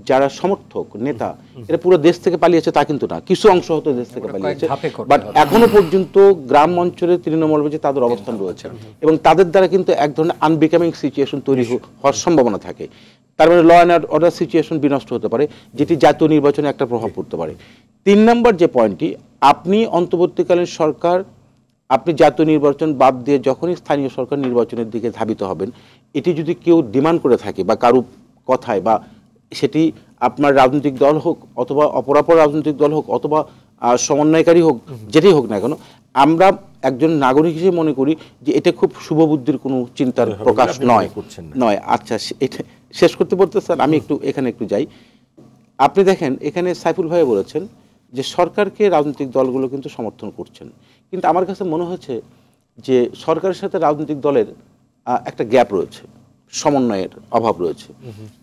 যারা সমর্থক নেতা, এরা পুরো দেশ থেকে পালিয়েছে তা কিন্তু না, কিছু অংশ হয়তো দেশ থেকে পালিয়েছে, বাট এখনো পর্যন্ত গ্রাম অঞ্চলে তৃণমূল যে তাদের অবস্থান রয়েছে, এবং তাদের দ্বারা কিন্তু এক ধরনের আনবিকামিং সিচুয়েশন তৈরি হওয়ার সম্ভাবনা থাকে। তার মানে ল অ্যান্ড অর্ডার সিচুয়েশন বিনষ্ট হতে পারে, যেটি জাতীয় নির্বাচনে একটা প্রভাব পড়তে পারে। 3 নম্বর যে পয়েন্টটি, আপনি অন্তর্বর্তীকালীন সরকার, আপনি জাতীয় নির্বাচন বাদ দিয়ে যখনই স্থানীয় সরকার নির্বাচনের দিকে ধাবিত হবেন, এটি যদি কেউ ডিমান্ড করে থাকে বা কারো কথায়, বা সেটি আপনার রাজনৈতিক দল হোক অথবা অপরাপর রাজনৈতিক দল হোক অথবা সমন্বয়কারী হোক, যেটাই হোক না কেন, আমরা একজন নাগরিক হিসেবে মনে করি যে এটা খুব শুভবুদ্ধির কোনো চিন্তার প্রকাশ নয়। আচ্ছা, এটা শেষ করতে বলতে স্যার আমি এখানে একটু যাই। আপনি দেখেন, এখানে সাইফুল ভাই বলেছেন যে সরকারকে রাজনৈতিক দলগুলো কিন্তু সমর্থন করছেন, কিন্তু আমার কাছে মনে হচ্ছে যে সরকারের সাথে রাজনৈতিক দলের একটা গ্যাপ রয়েছে, সমন্বয়ের অভাব রয়েছে।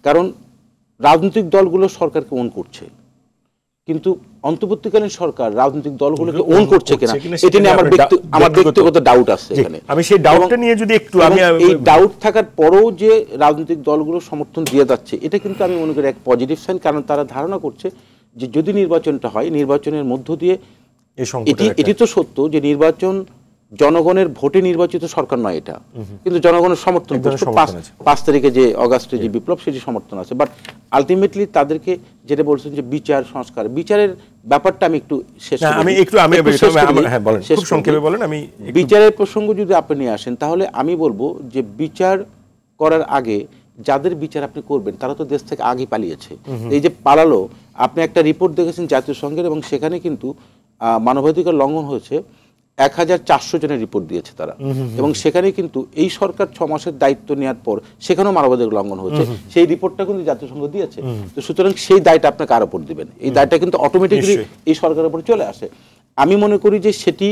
কারণ রাজনৈতিক দলগুলো সরকারকে ওন করছে, কিন্তু অন্তর্বর্তীকালীন সরকার রাজনৈতিক দলগুলোকে ওন করছে কিনা এটা নিয়ে আমার ব্যক্তিগত ডাউট আছে এখানে। আমি সেই ডাউটটা নিয়ে যদি একটু, আমি এই ডাউট থাকার পরেও যে রাজনৈতিক দলগুলো সমর্থন দিয়ে যাচ্ছে, এটা কিন্তু আমি মনে করি এক পজিটিভ সাইন। কারণ তারা ধারণা করছে যে যদি নির্বাচনটা হয়, নির্বাচনের মধ্য দিয়ে, এটি তো সত্য যে নির্বাচন জনগণের ভোটে নির্বাচিত সরকার নয় এটা, কিন্তু জনগণের সমর্থন 5 তারিখে যে অগাস্টে যে বিপ্লব, সেটি সমর্থন আছে। বাট আলটিমেটলি তাদেরকে যেটা বলছেন যে বিচার সংস্কার, বিচারের ব্যাপারটা আমি একটু শেষ আমি বিচারের প্রসঙ্গ যদি আপনি নিয়ে আসেন, তাহলে আমি বলবো যে বিচার করার আগে যাদের বিচার আপনি করবেন তারা তো দেশ থেকে আগে পালিয়েছে। এই যে পালালো, আপনি একটা রিপোর্ট দেখেছেন জাতীয় সংঘের, এবং সেখানে কিন্তু মানবাধিকার লঙ্ঘন হয়েছে 1400 জনের রিপোর্ট দিয়েছে তারা, এবং সেখানে কিন্তু এই সরকার 6 মাসের দায়িত্ব নেওয়ার পর সেখানেও মানবাধিকার লঙ্ঘন হয়েছে, সেই রিপোর্টটা কিন্তু জাতিসংঘ দিয়েছে। তো সুতরাং সেই দায়টা আপনি কার উপর দিবেন? এই দায়টা কিন্তু অটোমেটিক্যালি এই সরকারের উপর চলে আসে। আমি মনে করি যে সেটি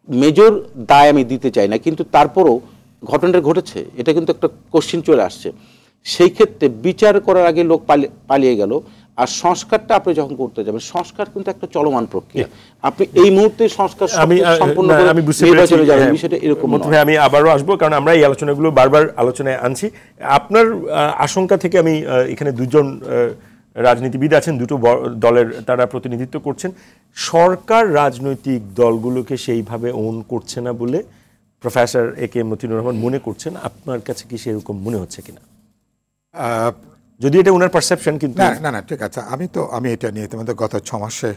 মেজর দায় আমি দিতে চাই না, কিন্তু তারপরও ঘটনাটা ঘটেছে, এটা কিন্তু একটা কোশ্চিন চলে আসছে। সেই ক্ষেত্রে বিচার করার আগে লোক পালিয়ে গেল, আর সংস্কারটা আপনি যখন করতে যাবেন, সংস্কার কিন্তু একটা চলমান প্রক্রিয়া। আপনি এই মুহূর্তে সংস্কার সম্পূর্ণ নির্বাচনে যাবেন, বিষয়টা এরকম নয়। আমি আবারও আসবো, কারণ আমরা এই আলোচনাগুলো বারবার আলোচনায় আনছি। আপনার আশঙ্কা থেকে আমি এখানে দুজন রাজনীতিবিদ আছেন, দুটো দলের তারা প্রতিনিধিত্ব করছেন। সরকার রাজনৈতিক দলগুলোকে সেইভাবে ওন করছে না বলে প্রফেসর এ কে মতিনুর রহমান মনে করছেন। আপনার কাছে কি সেরকম মনে হচ্ছে কিনা? যদি এটা ওনার পারসেপশন, কিন্তু না ঠিক আছে। আমি এটা নিয়ে তোমাদের গত 6 মাসে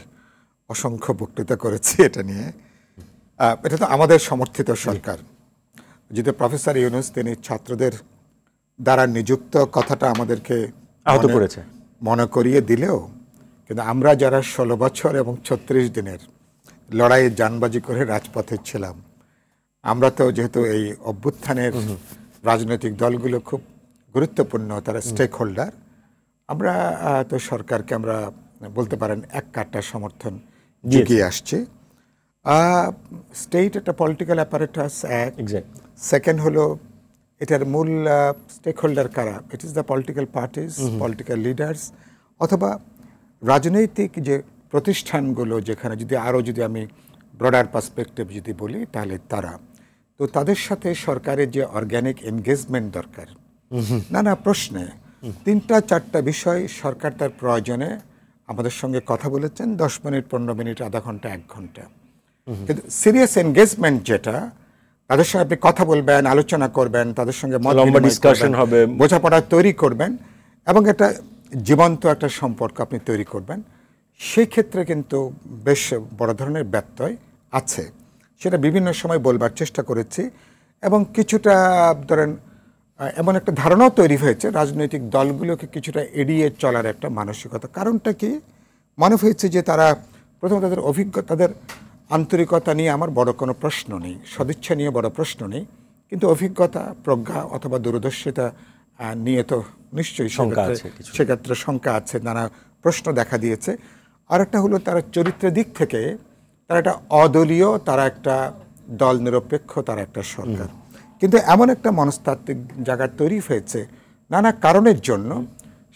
অসংখ্য বক্তৃতা করেছি এটা নিয়ে। এটা তো আমাদের সমর্থিত সরকার। যদি প্রফেসর ইউনূস তিনি ছাত্রদের দ্বারা নিযুক্ত কথাটা আমাদেরকে আহত করেছে মনে করিয়ে দিলেও, কিন্তু আমরা যারা 16 বছর এবং 36 দিনের লড়াইয়ে জানবাজি করে রাজপথে ছিলাম, আমরা তো যেহেতু এই অভ্যুত্থানের রাজনৈতিক দলগুলো খুব গুরুত্বপূর্ণ, তারা স্টেক হোল্ডার, আমরা তো সরকারকে আমরা বলতে পারেন এক কাট্টা সমর্থন জুগিয়ে আসছে। স্টেট একটা পলিটিক্যাল অ্যাপারেটাস, এক। সেকেন্ড হলো এটার মূল স্টেক হোল্ডার কারা? It is the political parties, political leaders, অথবা রাজনৈতিক যে প্রতিষ্ঠানগুলো যেখানে যদি আরও যদি আমি ব্রডার পার্সপেক্টিভ যদি বলি তাহলে তারা তো তাদের সাথে সরকারের যে অর্গ্যানিক এনগেজমেন্ট দরকার নানা প্রশ্নে 3-4টা বিষয় সরকার তার প্রয়োজনে আমাদের সঙ্গে কথা বলেছেন 10 মিনিট 15 মিনিট আধা ঘন্টা 1 ঘন্টা কিন্তু সিরিয়াস এনগেজমেন্ট যেটা তাদের সঙ্গে আপনি কথা বলবেন আলোচনা করবেন তাদের সঙ্গে লম্বা ডিসকাশন হবে বোঝাপড়া তৈরি করবেন এবং একটা জীবন্ত একটা সম্পর্ক আপনি তৈরি করবেন সেই ক্ষেত্রে কিন্তু বেশ বড় ধরনের ব্যত্যয় আছে সেটা বিভিন্ন সময় বলবার চেষ্টা করেছি এবং কিছুটা ধরেন এমন একটা ধারণাও তৈরি হয়েছে রাজনৈতিক দলগুলোকে কিছুটা এড়িয়ে চলার একটা মানসিকতা কারণটা কি মনে হয়েছে যে তারা প্রথম তাদের অভিজ্ঞতা তাদের আন্তরিকতা নিয়ে আমার বড় কোনো প্রশ্ন নেই সদিচ্ছা নিয়ে বড় প্রশ্ন নেই কিন্তু অভিজ্ঞতা প্রজ্ঞা অথবা দূরদর্শিতা নিয়ে তো নিশ্চয়ই সেক্ষেত্রে শঙ্কা আছে নানা প্রশ্ন দেখা দিয়েছে আর একটা হলো তারা চরিত্রের দিক থেকে তারা একটা অদলীয় তারা একটা দল নিরপেক্ষ তারা একটা সরকার কিন্তু এমন একটা মনস্তাত্ত্বিক জায়গা তৈরি হয়েছে নানা কারণের জন্য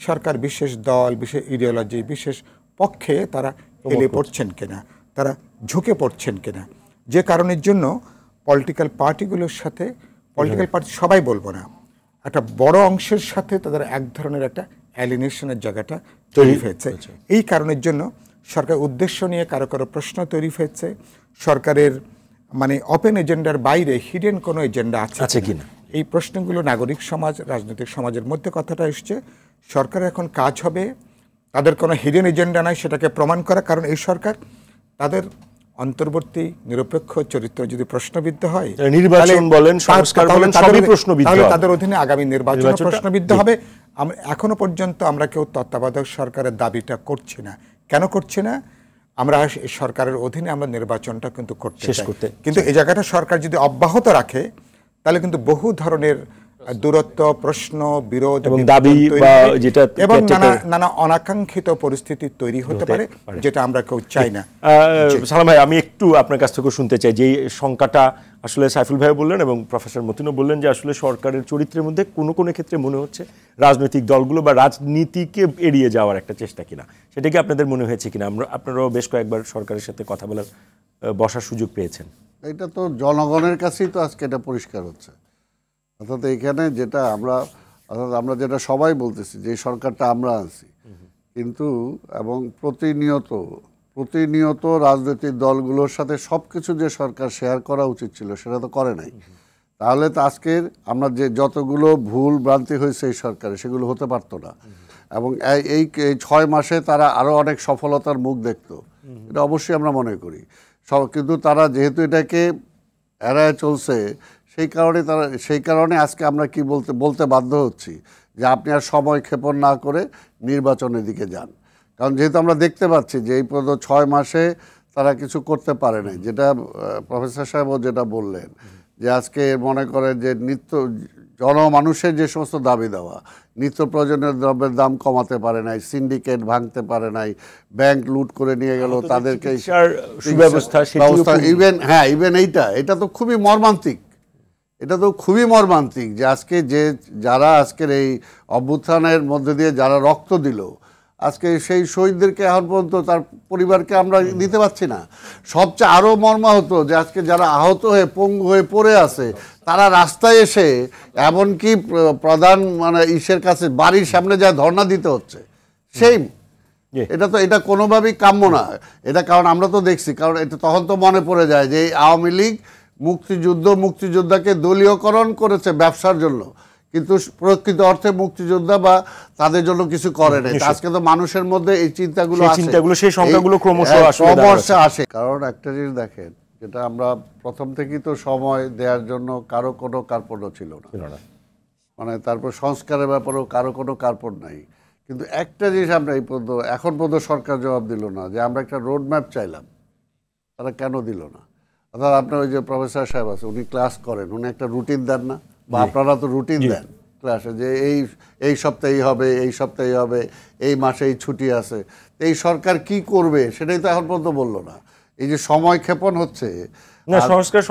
সরকার বিশেষ দল বিশেষ ইডিওলজি বিশেষ পক্ষে তারা হেলে পড়ছেন কিনা তারা ঝুঁকে পড়ছেন কিনা যে কারণের জন্য পলিটিক্যাল পার্টিগুলোর সাথে পলিটিক্যাল পার্টি সবাই বলবো না একটা বড় অংশের সাথে তাদের এক ধরনের একটা অ্যালিনেশনের জায়গাটা তৈরি হয়েছে এই কারণের জন্য সরকার উদ্দেশ্য নিয়ে কারো কারো প্রশ্ন তৈরি হয়েছে সরকারের মানে ওপেন এজেন্ডার বাইরে হিডেন কোনো এজেন্ডা আছে কিনা এই প্রশ্নগুলো নাগরিক সমাজ রাজনৈতিক সমাজের মধ্যে কথাটা এসছে সরকারের এখন কাজ হবে তাদের কোনো হিডেন এজেন্ডা নাই সেটাকে প্রমাণ করা কারণ এই সরকার তাদের অন্তর্বর্তী নিরপেক্ষ চরিত্র যদি প্রশ্নবিদ্ধ হয় নির্বাচন বলেন সংস্কার বলেন সবই প্রশ্নবিদ্ধ তাহলে তাদের অধীনে আগামী নির্বাচন প্রশ্নবিদ্ধ হবে এখনো পর্যন্ত আমরা কেউ তত্ত্বাবধায়ক সরকারের দাবিটা করছি না কেন করছি না আমরা সরকারের অধীনে আমরা নির্বাচনটা কিন্তু করতে চাই কিন্তু এই জায়গাটা সরকার যদি অব্যাহত রাখে তাহলে কিন্তু বহু ধরনের দূরত্ব প্রশ্ন বিরোধ এবং দাবি বা যেটা এবং নানা অনাকাঙ্ক্ষিত পরিস্থিতি তৈরি হতে পারে যেটা আমরা কেউ চাই না সালাম ভাই আমি একটু আপনার কাছ থেকে শুনতে চাই যে শঙ্কাটা আসলে সাইফুল ভাই বললেন এবং প্রফেসর মতিনও বললেন যে আসলে সরকারের চরিত্রের মধ্যে কোনো কোনো ক্ষেত্রে মনে হচ্ছে রাজনৈতিক দলগুলো বা রাজনীতিকে এড়িয়ে যাওয়ার একটা চেষ্টা কিনা সেটা কি আপনাদের মনে হয়েছে কিনা আপনারাও বেশ কয়েকবার সরকারের সাথে কথা বলার বসার সুযোগ পেয়েছেন এটা তো জনগণের কাছেই তো আজকে এটা পরিষ্কার হচ্ছে অর্থাৎ এখানে যেটা আমরা যেটা সবাই বলতেছি যে সরকারটা আমরা আছি কিন্তু এবং প্রতিনিয়ত রাজনৈতিক দলগুলোর সাথে সব কিছু যে সরকার শেয়ার করা উচিত ছিল সেটা তো করে নাই তাহলে তো আজকের আমরা যে যতগুলো ভুল ভ্রান্তি হয়েছে এই সরকারে সেগুলো হতে পারতো না এবং এই 6 মাসে তারা আরও অনেক সফলতার মুখ দেখতো এটা অবশ্যই আমরা মনে করি কিন্তু তারা যেহেতু এটাকে এড়ায় চলছে সেই কারণে আজকে আমরা কি বলতে বাধ্য হচ্ছি যে আপনি আর সময় ক্ষেপণ না করে নির্বাচনের দিকে যান কারণ যেহেতু আমরা দেখতে পাচ্ছি যে এই পর্যন্ত 6 মাসে তারা কিছু করতে পারে নাই যেটা প্রফেসর সাহেবও যেটা বললেন যে আজকে মনে করেন যে জনমানুষের যে সমস্ত দাবি দেওয়া নিত্য প্রয়োজনীয় দ্রব্যের দাম কমাতে পারে নাই সিন্ডিকেট ভাঙতে পারে নাই ব্যাংক লুট করে নিয়ে গেল তাদেরকে সুব্যবস্থা ইভেন এটা তো খুবই মর্মান্তিক যে আজকে যারা আজকের এই অভ্যুত্থানের মধ্যে দিয়ে যারা রক্ত দিল আজকে সেই শহীদদেরকে এখন পর্যন্ত তার পরিবারকে আমরা দিতে পারছি না সবচেয়ে আরও মর্মাহত যে আজকে যারা আহত হয়ে পঙ্গু হয়ে পড়ে আছে তারা রাস্তায় এসে এমনকি প্রধান মানে ইসের কাছে বাড়ির সামনে যা ধর্ণা দিতে হচ্ছে সেই এটা কোনোভাবেই কাম্য না এটা কারণ আমরা তো দেখছি কারণ এটা তখন তো মনে পড়ে যায় যে আওয়ামী লীগ মুক্তিযোদ্ধাকে দলীয়করণ করেছে ব্যবসার জন্য কিন্তু প্রকৃত অর্থে মুক্তিযোদ্ধা বা তাদের জন্য কিছু করে নাই আজকে তো মানুষের মধ্যে এই চিন্তাগুলো সেই সংখ্যাগুলো ক্রমশ আসে কারণ একটা জিনিস দেখেন যেটা আমরা প্রথম থেকেই তো সময় দেওয়ার জন্য কারো কোনো কার্পণ্য ছিল না মানে তারপর সংস্কারের ব্যাপারেও কারো কোনো কার্পণ্য নাই কিন্তু একটা জিনিস আমরা এখন পর্যন্ত সরকার জবাব দিল না যে আমরা একটা রোড ম্যাপ চাইলাম তারা কেন দিল না অর্থাৎ আপনার ওই যে প্রফেসর সাহেব আছে উনি ক্লাস করেন উনি একটা রুটিন দেন না বা আপনারা তো রুটিন দেন ক্লাসে যে এই সপ্তাহেই হবে এই সপ্তাহেই হবে এই মাসে এই ছুটি আছে এই সরকার কি করবে সেটাই তো এখন পর্যন্ত বললো না এই যে সময় ক্ষেপণ হচ্ছে না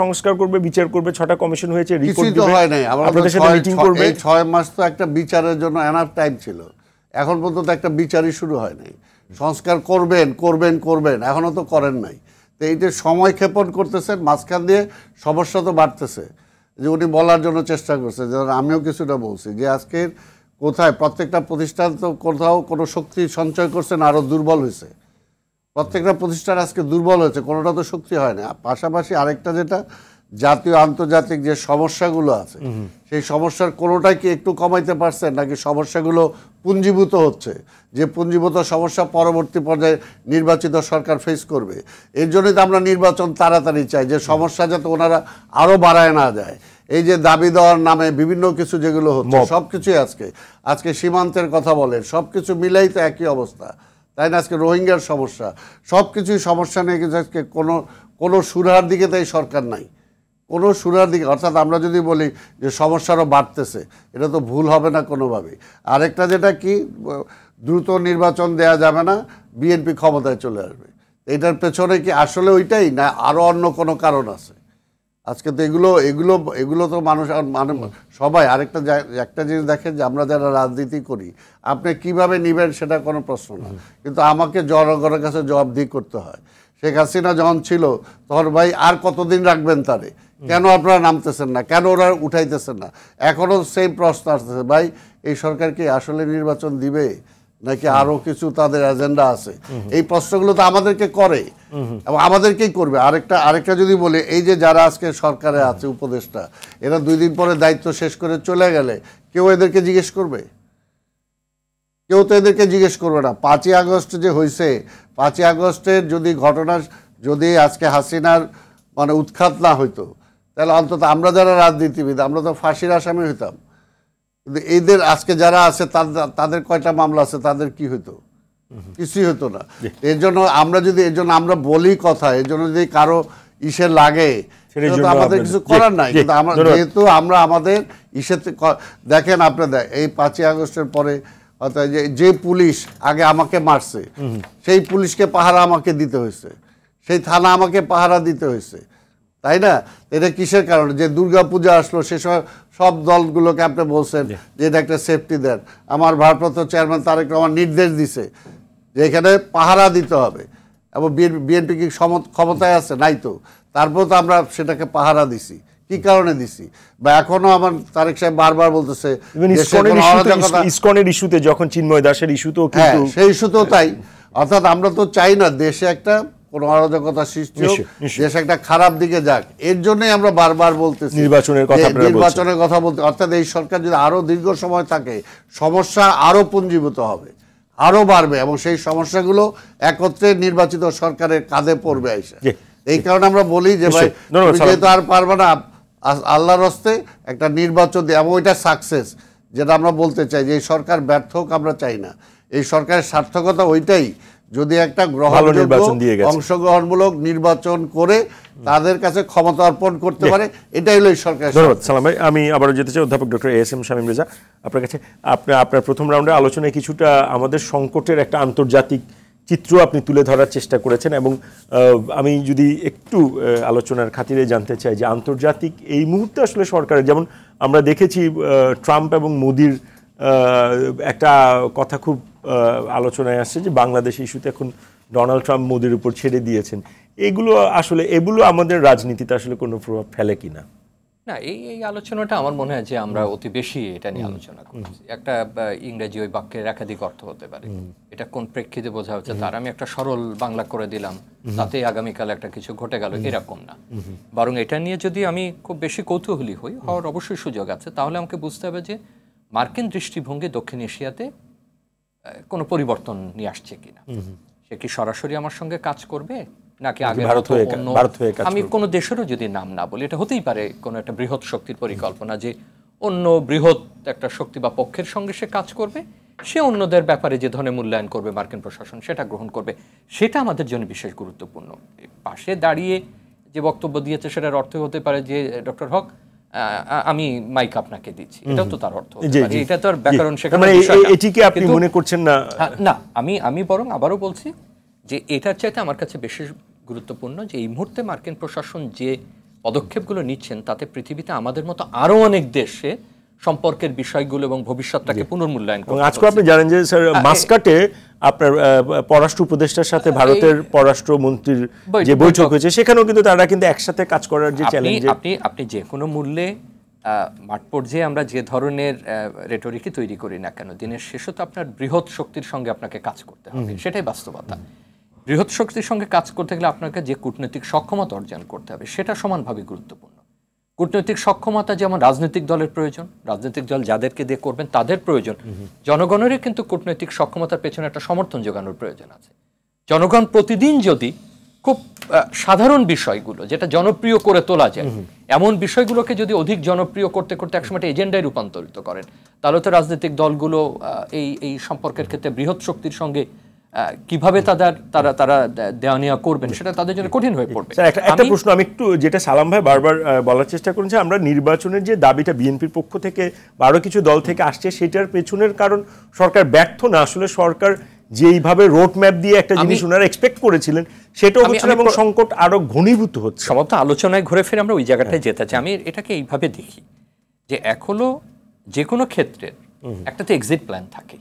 সংস্কার করবে বিচার করবে 6টা কমিশন হয়েছে কিছুই তো হয় নাই আপনাদের সাথে মিটিং করবে 6 মাস তো একটা বিচারের জন্য এনাফ টাইম ছিল এখন পর্যন্ত একটা বিচারই শুরু হয় নাই। সংস্কার করবেন করবেন করবেন, এখনও তো করেন নাই। তো এইটা সময় ক্ষেপণ করতেছেন, মাঝখান দিয়ে সমস্যা তো বাড়তেছে। যে উনি বলার জন্য চেষ্টা করছে, যেমন আমিও কিছুটা বলছি যে আজকের কোথায় প্রত্যেকটা প্রতিষ্ঠান তো কোথাও কোনো শক্তি সঞ্চয় করছে না, আরও দুর্বল হয়েছে। প্রত্যেকটা প্রতিষ্ঠান আজকে দুর্বল হয়েছে, কোনোটা তো শক্তি হয় না। পাশাপাশি আরেকটা যেটা জাতীয় আন্তর্জাতিক যে সমস্যাগুলো আছে, সেই সমস্যার কোনোটাই কি একটু কমাইতে পারছেন, নাকি সমস্যাগুলো পুঞ্জীভূত হচ্ছে? যে পুঞ্জীভূত সমস্যা পরবর্তী পর্যায়ে নির্বাচিত সরকার ফেস করবে। এর জন্যই তো আমরা নির্বাচন তাড়াতাড়ি চাই, যে সমস্যা যাতে ওনারা আরও বাড়ায় না যায়। এই যে দাবি দেওয়ার নামে বিভিন্ন কিছু যেগুলো হচ্ছে, সব কিছুই আজকে সীমান্তের কথা বলেন, সব কিছু মিলাই তো একই অবস্থা, তাই না? আজকে রোহিঙ্গার সমস্যা, সব কিছুই সমস্যা নিয়ে কিন্তু আজকে কোনো সুরাহার দিকে তাই সরকার নাই, কোনো সুরাহার দিকে। অর্থাৎ আমরা যদি বলি যে সমস্যারও বাড়তেছে, এটা তো ভুল হবে না কোনোভাবেই। আরেকটা যেটা কি, দ্রুত নির্বাচন দেয়া যাবে না, বিএনপি ক্ষমতায় চলে আসবে। এটার পেছনে কি আসলে ওইটাই, না আরও অন্য কোনো কারণ আছে? আজকে তো এগুলো তো মানুষ মানে সবাই একটা জিনিস দেখেন যে আমরা যারা রাজনীতি করি, আপনি কিভাবে নেবেন সেটা কোনো প্রশ্ন না, কিন্তু আমাকে জনগণের কাছে জবাবদিহি করতে হয়। শেখ হাসিনা যখন ছিল তখন ভাই আর কতদিন রাখবেন তারে? কেন আপনারা নামতেছেন না, কেন ওরা উঠাইতেছেন না? এখনও সেম প্রশ্ন আসতেছে, ভাই এই সরকার কি আসলে নির্বাচন দিবে, নাকি আরো কিছু তাদের এজেন্ডা আছে? এই প্রশ্নগুলো তো আমাদেরকে করে এবং আমাদেরকেই করবে। আরেকটা যদি বলি, এই যে যারা আজকে সরকারে আছে উপদেষ্টা, এরা 2 দিন পরে দায়িত্ব শেষ করে চলে গেলে কেউ এদেরকে জিজ্ঞেস করবে? কেউ তো এদেরকে জিজ্ঞেস করবে না। 5ই আগস্ট যে হয়েছে, 5ই আগস্টের যদি ঘটনা যদি আজকে হাসিনার মানে উৎখাত না হইতো, তাহলে অন্তত আমরা যারা রাজনীতিবিদ, আমরা তো ফাঁসির আসামি হইতাম। কিন্তু এদের আজকে যারা আছে তাদের কয়টা মামলা আছে, তাদের কি হতো? কিছুই হতো না। এর জন্য আমরা বলি কথা, এর জন্য যদি কারো ইসে লাগে, আমাদের কিছু করার নাই। কিন্তু যেহেতু আমরা আমাদের ইসেতে দেখেন, আপনাদের এই 5ই আগস্টের পরে অর্থাৎ যে পুলিশ আগে আমাকে মারছে, সেই পুলিশকে পাহারা আমাকে দিতে হয়েছে, সেই থানা আমাকে পাহারা দিতে হয়েছে, তাই না? এটা কিসের কারণে? যে দুর্গাপূজা আসলো, সে সব দলগুলোকে আপনি বলছেন যে এটা একটা সেফটি দেন। আমার ভারপ্রাপ্ত চেয়ারম্যান তারেক রহমান নির্দেশ দিছে যে এখানে পাহারা দিতে হবে, এবং বিএনপি কি ক্ষমতায় আছে? নাই তো। তারপর তো আমরা সেটাকে পাহারা দিছি। কি কারণে দিছি? বা এখনো আমার তারেক সাহেব বারবার বলতেছে ইসকনের ইস্যুতে, যখন চিন্ময় দাসের ইস্যুতেও, হ্যাঁ সেই ইস্যুতেও তাই। অর্থাৎ আমরা তো চাই না দেশে একটা কোনো অরাজকতা সৃষ্টি হোক, দেশ একটা খারাপ দিকে যাক। এর জন্যই আমরা বারবার বলতেছি নির্বাচনের কথা বলতে। অর্থাৎ এই সরকার যদি আরো দীর্ঘ সময় থাকে, সমস্যা আরো পুঞ্জীভূত হবে, আরো বাড়বে, এবং সেই সমস্যাগুলো একত্রে নির্বাচিত সরকারের কাঁধে পড়বে আইসা। এই কারণে আমরা বলি যে ভাই যেহেতু আর পারবে না, আল্লাহর হস্তে একটা নির্বাচন দিয়ে, এবং ওইটা সাকসেস, যেটা আমরা বলতে চাই যে এই সরকার ব্যর্থ হোক আমরা চাই না। এই সরকারের সার্থকতা ওইটাই, যদি একটা গ্রহণযোগ্য অংশগ্রহণমূলক নির্বাচন করে তাদের কাছে ক্ষমতা অর্পণ করতে পারে, এটাই হলো এই সরকারের। ধন্যবাদ সালাম ভাই। আমি আবারও যেতে চাই অধ্যাপক doctor S M Shamim Reza আপনার কাছে। আপনার প্রথম রাউন্ডে আলোচনায় কিছুটা আমাদের সংকটের একটা আন্তর্জাতিক চিত্র আপনি তুলে ধরার চেষ্টা করেছেন, এবং আমি যদি একটু আলোচনার খাতিরে জানতে চাই যে আন্তর্জাতিক এই মুহূর্তে আসলে সরকারের, যেমন আমরা দেখেছি ট্রাম্প এবং মোদির একটা কথা খুব আলোচনায় আসছে যে বাংলাদেশ ইস্যুতে এখন ডোনাল্ড ট্রাম্প মোদির উপর ছেড়ে দিয়েছেন। এগুলো আমাদের রাজনীতিতে আসলে কোনো প্রভাব ফেলে কিনা? না, এই আলোচনাটা আমার মনে হয় যে আমরা অতি বেশি এটা নিয়ে আলোচনা করছি। একটা ইংরেজি ওই বাক্যের একাধিক অর্থ হতে পারে, এটা কোন প্রেক্ষিতে বোঝা হচ্ছে তার আমি একটা সরল বাংলা করে দিলাম, তাতে আগামীকাল একটা কিছু ঘটে গেল, এরকম না। বরং এটা নিয়ে যদি আমি খুব বেশি কৌতূহলী হওয়ার অবশ্যই সুযোগ আছে, তাহলে আমাকে বুঝতে হবে যে মার্কিন দৃষ্টিভঙ্গি দক্ষিণ এশিয়াতে কোনো পরিবর্তন নিয়ে আসছে কিনা। সে কি সরাসরি আমার সঙ্গে কাজ করবে, নাকি আগে আমি কোনো দেশেরও যদি নাম না বলি, এটা হতেই পারে কোনো একটা বৃহৎ শক্তির পরিকল্পনা যে অন্য বৃহৎ একটা শক্তি বা পক্ষের সঙ্গে সে কাজ করবে, সে অন্যদের ব্যাপারে যে ধরনের মূল্যায়ন করবে মার্কিন প্রশাসন সেটা গ্রহণ করবে। সেটা আমাদের জন্য বিশেষ গুরুত্বপূর্ণ। পাশে দাঁড়িয়ে যে বক্তব্য দিয়েছে সেটার অর্থ হতে পারে যে ডক্টর হক আমি মাইক আপনাকে দিচ্ছি, এটাও তো তার অর্থ হতে পারে। এটা তো আর ব্যাকরণ শেখানোর বিষয় না। এটিকে আপনি মনে করছেন না? না, আমি বরং আবারও বলছি যে এটার চাইতে আমার কাছে বেশি গুরুত্বপূর্ণ যে এই মুহূর্তে মার্কিন প্রশাসন যে পদক্ষেপগুলো নিচ্ছেন তাতে পৃথিবীতে আমাদের মতো আরও অনেক দেশে সম্পর্কের বিষয়গুলো এবং ভবিষ্যৎটাকে পুনর্মূল্যায়ন এবং করতে আজকে আপনি জানেন যে স্যার মাস্কাটে আপনার পররাষ্ট্র উপদেষ্টার সাথে ভারতের পররাষ্ট্রমন্ত্রীর যে বৈঠক হয়েছে সেখানেও কিন্তু তারা কিন্তু একসাথে কাজ করার যে চ্যালেঞ্জ, আপনি যে কোনো মূল্যে মাঠ পর্যায়ে আমরা যে ধরনের রেটরিকই তৈরি করি না কেন, দিনের শেষে তো আপনার বৃহৎ শক্তির সঙ্গে আপনাকে কাজ করতে হবে, সেটাই বাস্তবতা। বৃহৎ শক্তির সঙ্গে কাজ করতে গেলে আপনাকে যে কূটনৈতিক সক্ষমতা অর্জন করতে হবে সেটা সমানভাবে গুরুত্বপূর্ণ। কূটনৈতিক সক্ষমতা যেমন রাজনৈতিক দলের প্রয়োজন, রাজনৈতিক দল যাদেরকে দিয়ে করবেন তাদের প্রয়োজন, জনগণেরই কিন্তু কূটনৈতিক সক্ষমতার পেছনে একটা সমর্থন জোগানোর প্রয়োজন আছে। জনগণ প্রতিদিন যদি খুব সাধারণ বিষয়গুলো যেটা জনপ্রিয় করে তোলা যায়, এমন বিষয়গুলোকে যদি অধিক জনপ্রিয় করতে করতে একসময় এজেন্ডায় রূপান্তরিত করেন, তাহলে তো রাজনৈতিক দলগুলো এই সম্পর্কের ক্ষেত্রে বৃহৎ শক্তির সঙ্গে কিভাবে তারা দেওয়া নেওয়া করবেন সেটা তাদের জন্য কঠিন হয়ে পড়বে। একটা প্রশ্ন আমি একটু, যেটা সালাম ভাই বারবার বলার চেষ্টা করেছে, আমরা নির্বাচনের যে দাবিটা বিএনপির পক্ষ থেকে বা আরো কিছু দল থেকে আসছে সেটার পেছনের কারণ সরকার ব্যর্থ না, আসলে সরকার যেইভাবে রোড ম্যাপ দিয়ে একটা জিনিস ওনারা এক্সপেক্ট করেছিলেন সেটাও হচ্ছে এবং সংকট আরো ঘনীভূত হচ্ছে। সমস্ত আলোচনায় ঘুরে ফিরে আমরা ওই জায়গাটায় যেতে চাই। আমি এটাকে এইভাবে দেখি যে এখনো যে কোনো ক্ষেত্রের একটা তো এক্সিট প্ল্যান থাকে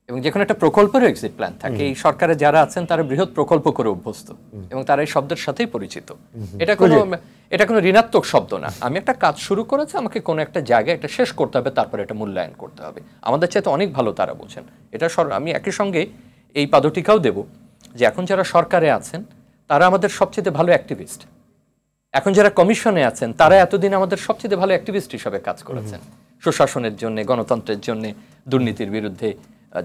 এবং যে কোনো একটা প্রকল্পেরও এক্সিট প্ল্যান থাকে। এই সরকারে যারা আছেন তারা বৃহৎ প্রকল্প করে অভ্যস্ত এবং তারা এই শব্দের সাথেই পরিচিত। এটা কোনো ঋণাত্মক শব্দ না। আমি একটা কাজ শুরু করেছি, আমাকে কোনো একটা জায়গায় এটা শেষ করতে হবে, তারপরে এটা মূল্যায়ন করতে হবে। আমাদের চাইতে অনেক ভালো তারা বোঝেন এটা। আমি একই সঙ্গে এই পাদটিকাও দেব যে এখন যারা সরকারে আছেন তারা আমাদের সবচেয়ে ভালো অ্যাক্টিভিস্ট। এখন যারা কমিশনে আছেন তারা এতদিন আমাদের সবচেয়ে ভালো অ্যাক্টিভিস্ট হিসাবে কাজ করেছেন, সুশাসনের জন্য, গণতন্ত্রের জন্য, দুর্নীতির বিরুদ্ধে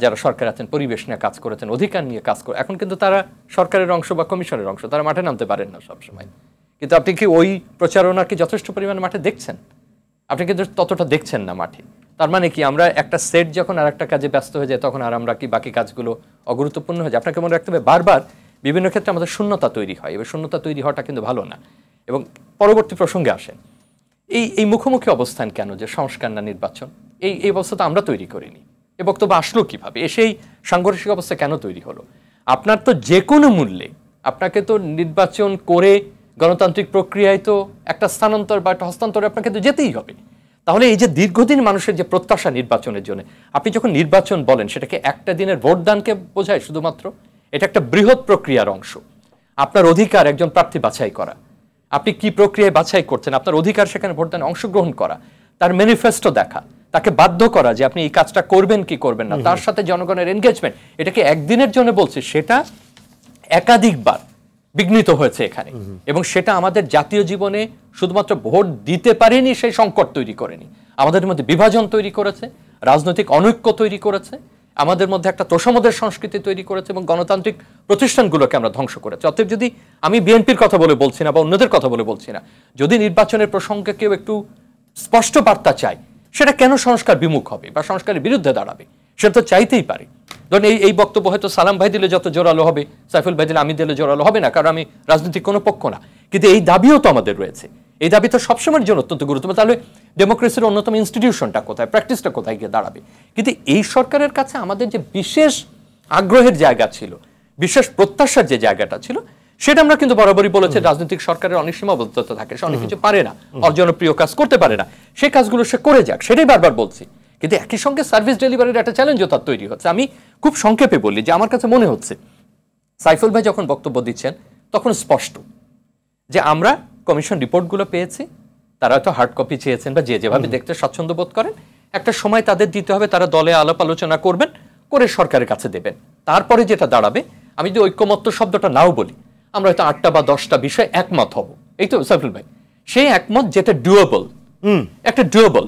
যারা সরকার আছেন পরিবেশ নিয়ে কাজ করেছেন, অধিকার নিয়ে কাজ করে। এখন কিন্তু তারা সরকারের অংশ বা কমিশনের অংশ, তারা মাঠে নামতে পারেন না সবসময়। কিন্তু আপনি কি ওই প্রচারণা কি যথেষ্ট পরিমাণে মাঠে দেখছেন? আপনি কিন্তু ততটা দেখছেন না মাঠে। তার মানে কি আমরা একটা সেট যখন আর একটা কাজে ব্যস্ত হয়ে যায় তখন আর আমরা কি বাকি কাজগুলো অগুরুত্বপূর্ণ হয়ে যায়? আপনাকে মনে রাখতে হবে বারবার বিভিন্ন ক্ষেত্রে আমাদের শূন্যতা তৈরি হয়, এবার শূন্যতা তৈরি হওয়াটা কিন্তু ভালো না। এবং পরবর্তী প্রসঙ্গে আসেন, এই মুখোমুখি অবস্থান কেন যে সংস্কার না নির্বাচন, এই অবস্থা তো আমরা তৈরি করিনি। এ বক্তব্য আসলো কিভাবে? সেই সাংঘর্ষিক অবস্থা কেন তৈরি হলো? আপনার তো যে কোনো মূল্যে আপনাকে তো নির্বাচন করে গণতান্ত্রিক প্রক্রিয়ায় তো একটা স্থানান্তর বা একটা হস্তান্তরে আপনাকে তো যেতেই হবে। তাহলে এই যে দীর্ঘদিন মানুষের যে প্রত্যাশা নির্বাচনের জন্য, আপনি যখন নির্বাচন বলেন সেটাকে একটা দিনের ভোটদানকে বোঝায় শুধুমাত্র? এটা একটা বৃহৎ প্রক্রিয়ার অংশ। আপনার অধিকার একজন প্রার্থী বাছাই করা, আপনি কি প্রক্রিয়ায় বাছাই করছেন, আপনার অধিকার সেখানে ভোটদানে অংশগ্রহণ করা, তার ম্যানিফেস্টো দেখা, তাকে বাধ্য করা যে আপনি এই কাজটা করবেন কি করবেন না, তার সাথে জনগণের এনগেজমেন্ট। এটাকে একদিনের জন্য বলছি, সেটা একাধিকবার বিঘ্নিত হয়েছে এখানে। এবং সেটা আমাদের জাতীয় জীবনে শুধুমাত্র ভোট দিতে পারেনি সেই সংকট তৈরি করেনি, আমাদের মধ্যে বিভাজন তৈরি করেছে, রাজনৈতিক অনৈক্য তৈরি করেছে, আমাদের মধ্যে একটা তোষামোদের সংস্কৃতি তৈরি করেছে এবং গণতান্ত্রিক প্রতিষ্ঠানগুলোকে আমরা ধ্বংস করেছি। অতএব যদি আমি বিএনপির কথা বলে বলছি না বা অন্যদের কথা বলে বলছি না, যদি নির্বাচনের প্রসঙ্গে কেউ একটু স্পষ্ট বার্তা চায়, সেটা কেন সংস্কার বিমুখ হবে বা সংস্কারের বিরুদ্ধে দাঁড়াবে? সেটা তো চাইতেই পারে। ধরুন এই বক্তব্য হয়তো সালাম ভাই দিলে যত জোরালো হবে, সাইফুল ভাই দিলে আমি দিলে জোরালো হবে না, কারণ আমি রাজনৈতিক কোনো পক্ষ না। কিন্তু এই দাবিও তো আমাদের রয়েছে, এই দাবি তো সবসময়ের জন্য অত্যন্ত গুরুত্বপূর্ণ। তাহলে ডেমোক্রেসির অন্যতম ইনস্টিটিউশনটা কোথায়, প্র্যাকটিসটা কোথায় গিয়ে দাঁড়াবে? কিন্তু এই সরকারের কাছে আমাদের যে বিশেষ আগ্রহের জায়গা ছিল, বিশেষ প্রত্যাশার যে জায়গাটা ছিল, সেটা আমরা কিন্তু বরাবরই বলেছি রাজনৈতিক সরকারের অনেক সীমাবদ্ধতা থাকে, সে অনেক কিছু পারে না, অজনপ্রিয় কাজ করতে পারে না, সেই কাজগুলো সে করে যাক, সেটাই বারবার বলছি। কিন্তু একই সঙ্গে সার্ভিস ডেলিভারির একটা চ্যালেঞ্জও তার তৈরি হচ্ছে। আমি খুব সংক্ষেপে বলি যে আমার কাছে মনে হচ্ছে সাইফুল ভাই যখন বক্তব্য দিচ্ছেন তখন স্পষ্ট যে আমরা কমিশন রিপোর্টগুলো পেয়েছি, তারা হয়তো হার্ড কপি চেয়েছেন বা যেভাবে দেখতে স্বাচ্ছন্দ্য বোধ করেন, একটা সময় তাদের দিতে হবে, তারা দলে আলাপ আলোচনা করবেন, করে সরকারের কাছে দেবেন। তারপরে যেটা দাঁড়াবে, আমি যদি ঐক্যমত্য শব্দটা নাও বলি, আমরা হয়তো 8টা বা 10টা বিষয় একমত হব, এই তো সাইফুল ভাই, সেই একমত যেটা ডুয়েবল, একটা ডুয়েবল।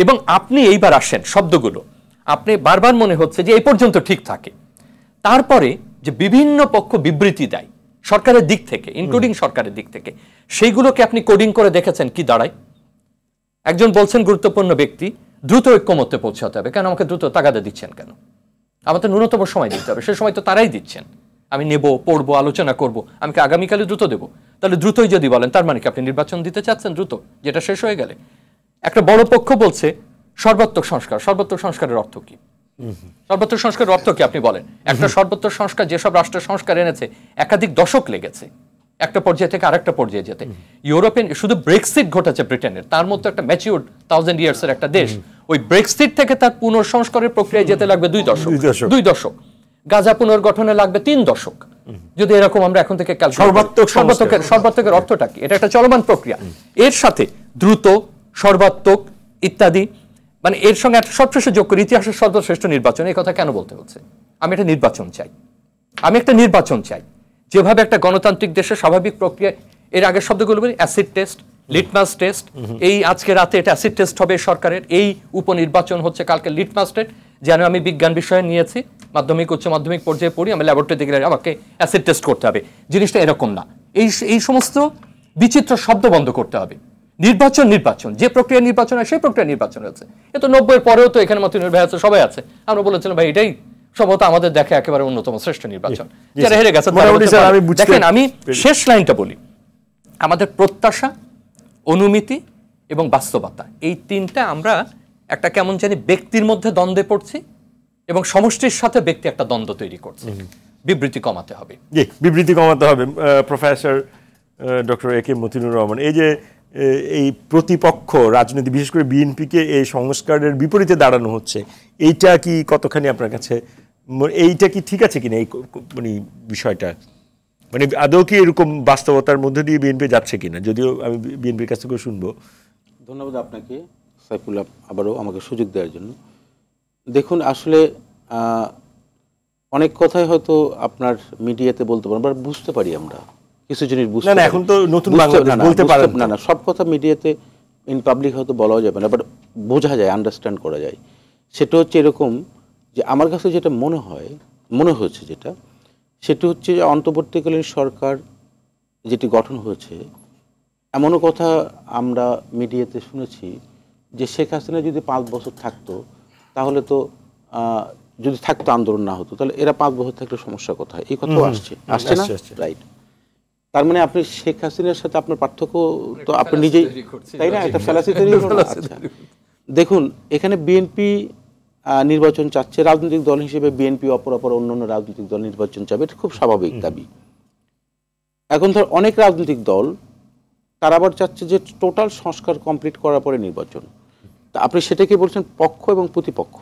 এবং আপনি এইবার আসেন শব্দগুলো, আপনি বারবার মনে হচ্ছে যে এই পর্যন্ত ঠিক থাকে, তারপরে যে বিভিন্ন পক্ষ বিবৃতি দেয় সরকারের দিক থেকে, ইনক্লুডিং সরকারের দিক থেকে, সেইগুলোকে আপনি কোডিং করে দেখেছেন কি দাঁড়ায়? একজন বলছেন গুরুত্বপূর্ণ ব্যক্তি দ্রুত ঐক্যমত্যে পৌঁছাতে হবে, কেন আমাকে দ্রুত তাগাদা দিচ্ছেন কেন? আমাদের ন্যূনতম সময় দিতে হবে, সে সময় তো তারাই দিচ্ছেন। আমি নেব, পড়বো, আলোচনা করব, আমি কি আগামীকালে দ্রুত দেবো? তাহলে দ্রুতই যদি বলেন, তার মানে কি আপনি নির্বাচন দিতে চাচ্ছেন দ্রুত, যেটা শেষ হয়ে গেলে? একটা বড় পক্ষ বলছে সর্বাত্মক সংস্কার। সর্বাত্মক সংস্কারের অর্থ কি? সর্বাত্মক সংস্কারের অর্থ কি আপনি বলেন? একটা সর্বাত্মক সংস্কার যেসব রাষ্ট্রের সংস্কার এনেছে একাধিক দশক লেগেছে, একটা পর্যায়ে থেকে আরেকটা পর্যায়ে যেতে। ইউরোপিয়ান শুধু ব্রেক্সিট ঘটেছে ব্রিটেনের, তার মতো একটা ম্যাচিউরড 1000 ইয়ার্স এর একটা দেশ, ওই ব্রেক্সিট থেকে তার পুনর্সংস্কারের প্রক্রিয়ায় যেতে লাগবে 2 দশক, গাজা পুনর্গঠনে লাগবে 3 দশক। যদি এরকম আমরা এখন থেকে সর্বাত্মকের অর্থটা কি? এটা একটা চলমান প্রক্রিয়া, এর সাথে দ্রুত, সর্বাত্মক ইত্যাদি, মানে এর সঙ্গে একটা সবশেষে যোগ করে ইতিহাসের সর্বশ্রেষ্ঠ নির্বাচন। এই কথা কেন বলতে হচ্ছে? আমি একটা নির্বাচন চাই, যেভাবে একটা গণতান্ত্রিক দেশের স্বাভাবিক প্রক্রিয়া। এর আগের শব্দগুলো বলি, অ্যাসিড টেস্ট, লিটমাস টেস্ট। এই আজকে রাতে এটা অ্যাসিড টেস্ট হবে সরকারের, এই উপনির্বাচন হচ্ছে কালকে লিটমাস টেস্ট। যেন আমি বিজ্ঞান বিষয়ে নিয়েছি, মাধ্যমিক উচ্চ মাধ্যমিক পর্যায়ে পড়ি, আমি ল্যাবরেটরিতে গেলে আমাকে অ্যাসিড টেস্ট করতে হবে। জিনিসটা এরকম না। এই সমস্ত বিচিত্র শব্দ বন্ধ করতে হবে। নির্বাচন যে প্রক্রিয়া নির্বাচন হয় সেই প্রক্রিয়া নির্বাচন হচ্ছে। এ তো 90-এর পরেও তো এখানে মতিনুর ভাই আছে, সবাই আছে। আমরা বলেছিলাম ভাই এটাই সম্ভবত আমাদের দেখে একেবারে অন্যতম শ্রেষ্ঠ নির্বাচন। যারা হেরে গেছে দেখেন, আমি শেষ লাইনটা বলি, আমাদের প্রত্যাশা, অনুমিতি এবং বাস্তবতা, এই তিনটা আমরা একটা কেমন জানি ব্যক্তির মধ্যে দ্বন্দ্বে পড়ছি এবং সমষ্টির সাথে ব্যক্তি একটা দ্বন্দ্ব তৈরি করছে। বিবৃতি কমাতে হবে। প্রফেসর ডক্টর এ কে মতিনুর রহমান, এই যে এই প্রতিপক্ষ রাজনীতি, বিশেষ করে বিএনপিকে এই সংস্কারের বিপরীতে দাঁড়ানো হচ্ছে, এইটা কি কতখানি আপনার কাছে, এইটা কি ঠিক আছে কিনা এই মানে বিষয়টা, মানে আদৌ কি এরকম বাস্তবতার মধ্যে দিয়ে বিএনপি যাচ্ছে কিনা? যদিও আমি বিএনপির কাছ থেকে শুনবো। ধন্যবাদ আপনাকে সাইফুল্লাহ আবারও আমাকে সুযোগ দেওয়ার জন্য। দেখুন, আসলে অনেক কথাই হয়তো আপনার মিডিয়াতে বলতে পারেন, বা বুঝতে পারি আমরা কিছু জিনিস বুঝতে না, এখন তো নতুন বাংলাদেশ বলতে পারেন না, সব কথা মিডিয়াতে ইন পাবলিক হয়তো বলাও যাবে না, বাট বোঝা যায়, আন্ডারস্ট্যান্ড করা যায়। সেটা হচ্ছে এরকম যে আমার কাছে যেটা মনে হয়েছে সেটা হচ্ছে যে অন্তর্বর্তীকালীন সরকার যেটি গঠন হয়েছে, এমনও কথা আমরা মিডিয়াতে শুনেছি যে শেখ হাসিনা যদি 5 বছর থাকতো, তাহলে তো যদি থাকতো আন্দোলন না হতো, তাহলে এরা 5 বছর থাকলে সমস্যা কোথায়, এই কথাও আসছে না, রাইট? তার মানে আপনি শেখ হাসিনার সাথে আপনার পার্থক্য তো আপনি নিজেই, তাই না? একটা ফ্যালাসি তৈরি হলো। দেখুন, এখানে বিএনপি নির্বাচন চাচ্ছে, রাজনৈতিক দল হিসেবে বিএনপি অপরাপর অন্যান্য রাজনৈতিক দল নির্বাচন চাবে, এটা খুব স্বাভাবিক দাবি। এখন ধর অনেক রাজনৈতিক দল তারা আবার চাচ্ছে যে টোটাল সংস্কার কমপ্লিট করার পরে নির্বাচন। তা আপনি সেটাকে বলছেন পক্ষ এবং প্রতিপক্ষ।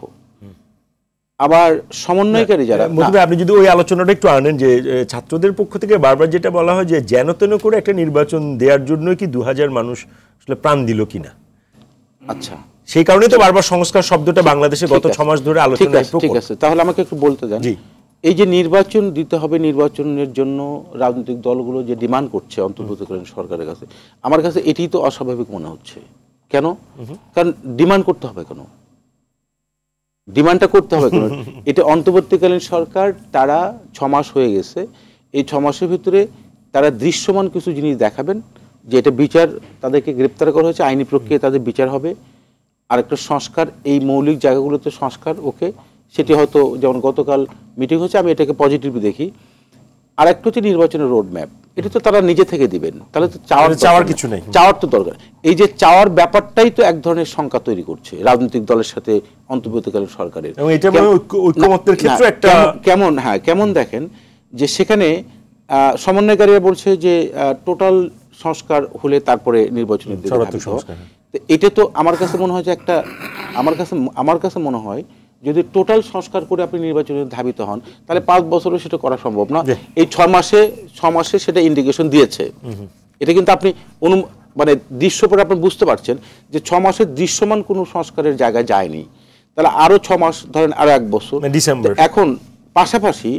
আবার সমন্বয়কারী যারা, আপনি যদি ওই আলোচনাটা একটু আনেন, যে ছাত্রদের পক্ষ থেকে বারবার যেটা বলা হয় যে যেন তেন করে একটা নির্বাচন দেওয়ার জন্য কি 2000 মানুষ আসলে প্রাণ দিল কিনা। আচ্ছা, সেই কারণে তো বারবার সংস্কার শব্দটা বাংলাদেশে গত 6 মাস ধরে আলোচনা। ঠিক আছে, তাহলে আমাকে একটু বলতে দেন, এই যে নির্বাচন দিতে হবে, নির্বাচনের জন্য রাজনৈতিক দলগুলো যে ডিমান্ড করছে অন্তর্বর্তীকালীন সরকারের কাছে, আমার কাছে এটি তো অস্বাভাবিক মনে হচ্ছে। কেন? কারণ ডিমান্ড করতে হবে কেন? ডিমান্ডটা করতে হবে কেন? এটা অন্তর্বর্তীকালীন সরকার, তারা 6 মাস হয়ে গেছে, এই 6 মাসের ভিতরে তারা দৃশ্যমান কিছু জিনিস দেখাবেন, যে এটা বিচার, তাদেরকে গ্রেপ্তার করা হয়েছে, আইনি প্রক্রিয়ায় তাদের বিচার হবে, আর একটা সংস্কার, এই মৌলিক জায়গাগুলোতে সংস্কার, ওকে, সেটি হয়তো যেমন গতকাল মিটিং হচ্ছে, আমি এটাকে পজিটিভলি দেখি। আর একটা হচ্ছে নির্বাচনের রোড ম্যাপ, এটা তো তারা নিজে থেকে দিবেন, তাহলে তো চাওয়ার কিছু নেই, চাওয়ার তো দরকার। এই যে চাওয়ার ব্যাপারটাই তো এক ধরনের শঙ্কা তৈরি করছে রাজনৈতিক দলের সাথে অন্তর্বর্তীকালীন সরকারের। কেমন দেখেন যে সেখানে সমন্বয়কারীরা বলছে যে টোটাল সংস্কার হলে তারপরে নির্বাচনের দিকে ধাবিত হওয়া। এটা তো আমার কাছে মনে হয় যে একটা, আমার কাছে মনে হয় যদি টোটাল সংস্কার করে আপনি নির্বাচনে ধাবিত হন, তাহলে 5 বছরও সেটা করা সম্ভব না। এই 6 মাসে সেটা ইন্ডিকেশন দিয়েছে। এটা কিন্তু আপনি মানে দৃশ্যপটে আপনি বুঝতে পারছেন যে 6 মাসের দৃশ্যমান কোনো সংস্কারের জায়গায় যায়নি। তাহলে আরো 6 মাস ধরেন, আরো 1 বছর ডিসেম্বর। এখন পাশাপাশি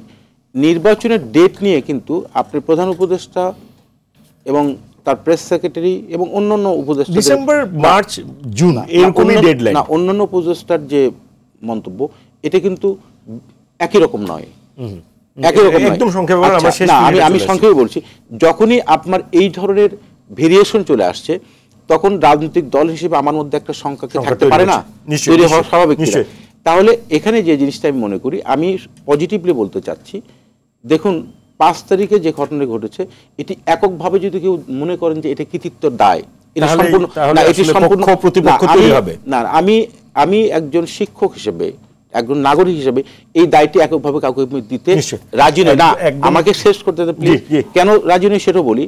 নির্বাচনের ডেট নিয়ে কিন্তু আপনি প্রধান উপদেষ্টা এবং তার প্রেস সেক্রেটারি এবং অন্যান্য উপদেষ্টা, ডিসেম্বর, মার্চ, জুন এরকমই ডেডলাইন না, অন্যান্য উপদেষ্টার যে মন্তব্য, এটা কিন্তু একই রকম নয়, একদম সংক্ষেপে। আমি সংক্ষেপে বলছি, যখনই আপনার এই ধরনের ভেরিয়েশন চলে আসছে, তখন রাজনৈতিক দল হিসেবে আমার মধ্যে একটা সংখ্যা থাকতে পারে না, তৈরি হওয়া স্বাভাবিক। তাহলে এখানে যে জিনিসটা আমি মনে করি, আমি পজিটিভলি বলতে চাচ্ছি, দেখুন 5 তারিখে যে ঘটনা ঘটেছে, এটি এককভাবে যদি কেউ মনে করেন যে এটা কৃতিত্বের দায়, এটা সম্পূর্ণ না, এটি সম্পূর্ণ প্রতিপক্ষ তৈরি হবে না। আমি একজন শিক্ষক হিসেবে একজন নাগরিক হিসেবে এই দায়টি এককভাবে কাউকে দিতে নিশ্চয়ই। রাজি নয় না। একদম। আমাকে শেষ করতে দেন প্লিজ। জি। কেন রাজি নই সেটাও বলি।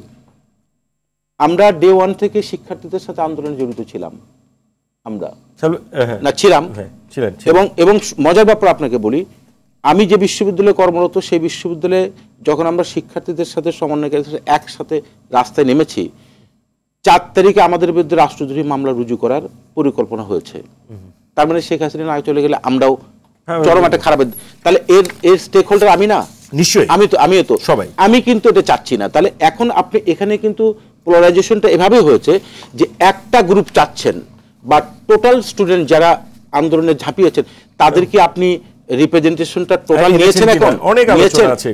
আমরা ডে 1 থেকে শিক্ষার্থীদের সাথে আন্দোলনে জড়িত ছিলাম, আমরা না ছিলাম, এবং মজার ব্যাপার আপনাকে বলি, আমি যে বিশ্ববিদ্যালয়ে কর্মরত সেই বিশ্ববিদ্যালয়ে যখন আমরা শিক্ষার্থীদের সাথে সমন্বয়কারীদের সাথে একসাথে রাস্তায় নেমেছি, 4 তারিখে আমাদের বিরুদ্ধে রাষ্ট্রদ্রোহী মামলা রুজু করার পরিকল্পনা হয়েছে। তার মানে শেখ হাসিনা না চলে গেলে আমরাও চরম একটা খারাপ, তাহলে এর স্টেক হোল্ডার আমি না? নিশ্চয়ই আমিও তো সবাই, আমি কিন্তু এটা চাচ্ছি না। তাহলে এখন আপনি এখানে কিন্তু পোলারাইজেশনটা এভাবে হয়েছে যে একটা গ্রুপ চাচ্ছেন, বা টোটাল স্টুডেন্ট যারা আন্দোলনে ঝাঁপিয়েছেন তাদেরকে আপনি রিপ্রেজেন্টেশনটা টোটাল নিয়েছেন, এখন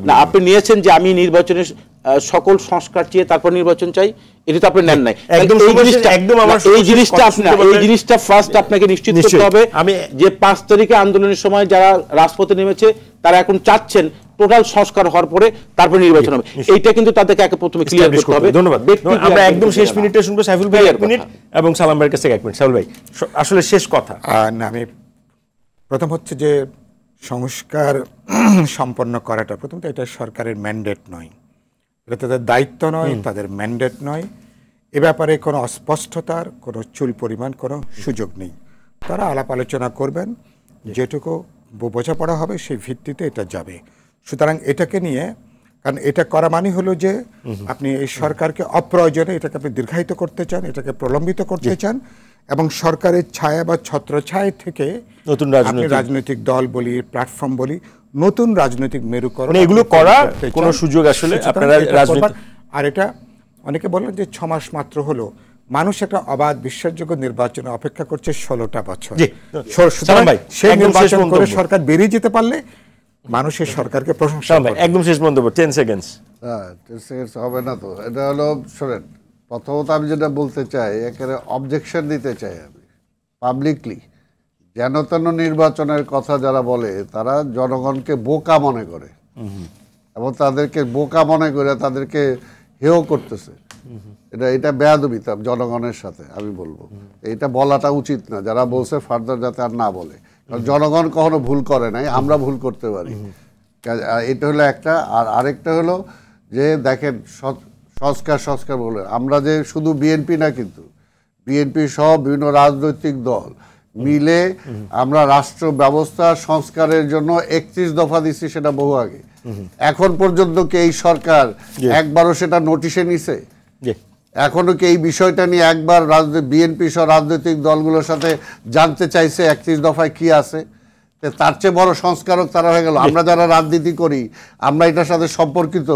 না আপনি নিয়েছেন যে আমি নির্বাচনের সকল সংস্কার চেয়ে তারপর নির্বাচন চাই, এটা তো আপনি নেন নাই। এই জিনিসটা ফার্স্ট আপনাকে নিশ্চিত করতে হবে যে 5 তারিখে আন্দোলনের সময় যারা রাজপথে নেমেছে তারা এখন চাচ্ছেন টোটাল সংস্কার হওয়ার পরে তারপর নির্বাচন হবে। এইটা কিন্তু তাদেরকে আগে প্রথমে ক্লিয়ার করতে হবে। ধন্যবাদ। আমরা একদম শেষ মিনিটে শুনবো সাইফুল ভাই 1 মিনিট এবং সালাম ভাইয়ের কাছে 1 মিনিট। সাইফুল ভাই আসলে শেষ কথা। না, আমি প্রথম হচ্ছে যে সংস্কার সম্পন্ন করাটা প্রথমত এটা সরকারের ম্যান্ডেট নয়, এটা তাদের দায়িত্ব নয়, তাদের ম্যান্ডেট নয়। এ ব্যাপারে কোনো অস্পষ্টতার কোনো চুল পরিমাণ কোনো সুযোগ নেই। তারা আলাপ আলোচনা করবেন, যেটুকু বোঝাপড়া হবে সেই ভিত্তিতে এটা যাবে। সুতরাং এটাকে নিয়ে, কারণ এটা করা মানে হলো যে আপনি এই সরকারকে অপ্রয়োজনে এটাকে আপনি দীর্ঘায়িত করতে চান, এটাকে প্রলম্বিত করতে চান, এবং সরকারের ছায়া বা ছত্রছায়া থেকে নতুন রাজনৈতিক দল বলি, প্ল্যাটফর্ম বলি, নতুন রাজনৈতিক মেরুকরণ, এগুলো করা কোনো সুযোগ আসলে আপনারা রাজনীতি। আর এটা অনেকে বলেন যে 6 মাস মাত্র হলো, মানুষ একটা অবাধ বিশ্বাসযোগ্য নির্বাচনে অপেক্ষা করছে 16টা বছর। সেই নির্বাচন করে সরকার বেরিয়ে যেতে পারলে মানুষের সরকারকে প্রশংসা করবে। একদম শেষ মন্তব্য 10 সেকেন্ডস। 10 সেকেন্ডস হবে না তো। এটা হলো, শোনেন, প্রথমত আমি যেটা বলতে চাই, একেবারে অবজেকশন দিতে চাই আমি পাবলিকলি। যেন তেন নির্বাচনের কথা যারা বলে তারা জনগণকে বোকা মনে করে, এবং তাদেরকে বোকা মনে করে তাদেরকে হেয় করতেছে। এটা বেয়াদবি জনগণের সাথে, আমি বলবো এটা বলাটা উচিত না। যারা বলছে ফার্দার যাতে আর না বলে, কারণ জনগণ কখনো ভুল করে নাই, আমরা ভুল করতে পারি। এটা হলো একটা। আর আরেকটা হলো যে দেখেন, সংস্কার বলে আমরা যে শুধু বিএনপি না, কিন্তু বিএনপি সহ বিভিন্ন রাজনৈতিক দল মিলে আমরা রাষ্ট্র ব্যবস্থা সংস্কারের জন্য 31 দফা দিচ্ছি, সেটা বহু আগে। এখন পর্যন্ত কি এই সরকার একবারও সেটা নোটিশে নিছে? এখনো কি এই বিষয়টা নিয়ে একবার বিএনপি সহ রাজনৈতিক দলগুলোর সাথে জানতে চাইছে 31 দফায় কি আছে? তার চেয়ে বড় সংস্কারক তারা হয়ে গেল। আমরা যারা রাজনীতি করি, আমরা এটার সাথে সম্পর্কিত।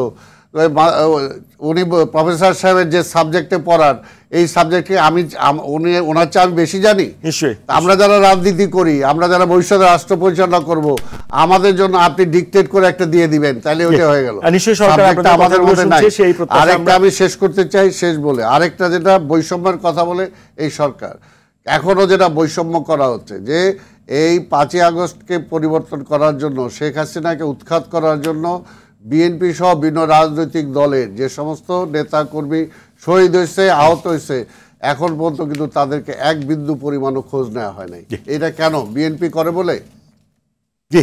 উনি প্রফেসর সাহেবের যে সাবজেক্টে পড়ার, এই সাবজেক্টে ওনার চেয়ে আমি বেশি জানি। আমরা যারা রাজনীতি করি, আমরা যারা ভবিষ্যতে রাষ্ট্র পরিচালনা করব, আমাদের জন্য আপনি ডিকটেট করে একটা দিয়ে দিবেন, তাহলে ওইটা হয়ে গেল। আমাদের মধ্যে নাই। আরেকটা আমি শেষ করতে চাই, শেষ বলে আরেকটা, যেটা বৈষম্যের কথা বলে এই সরকার এখনো যেটা বৈষম্য করা হচ্ছে, যে এই 5ই আগস্টকে পরিবর্তন করার জন্য, শেখ হাসিনাকে উৎখাত করার জন্য বিএনপি সহ বিভিন্ন রাজনৈতিক দলের যে সমস্ত নেতা কর্মী শহীদ হয়েছে, আহত হয়েছে, এখন পর্যন্ত কিন্তু তাদেরকে 1 বিন্দু পরিমাণও খোঁজ নেওয়া হয় নাই। এটা কেন? বিএনপি করে বলে? জি,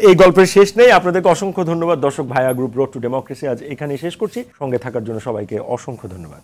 এই গল্পের শেষ নেই। আপনাদেরকে অসংখ্য ধন্যবাদ। দর্শক, ভাইয়া গ্রুপ রোড টু ডেমোক্রেসি আজ এখানেই শেষ করছি। সঙ্গে থাকার জন্য সবাইকে অসংখ্য ধন্যবাদ।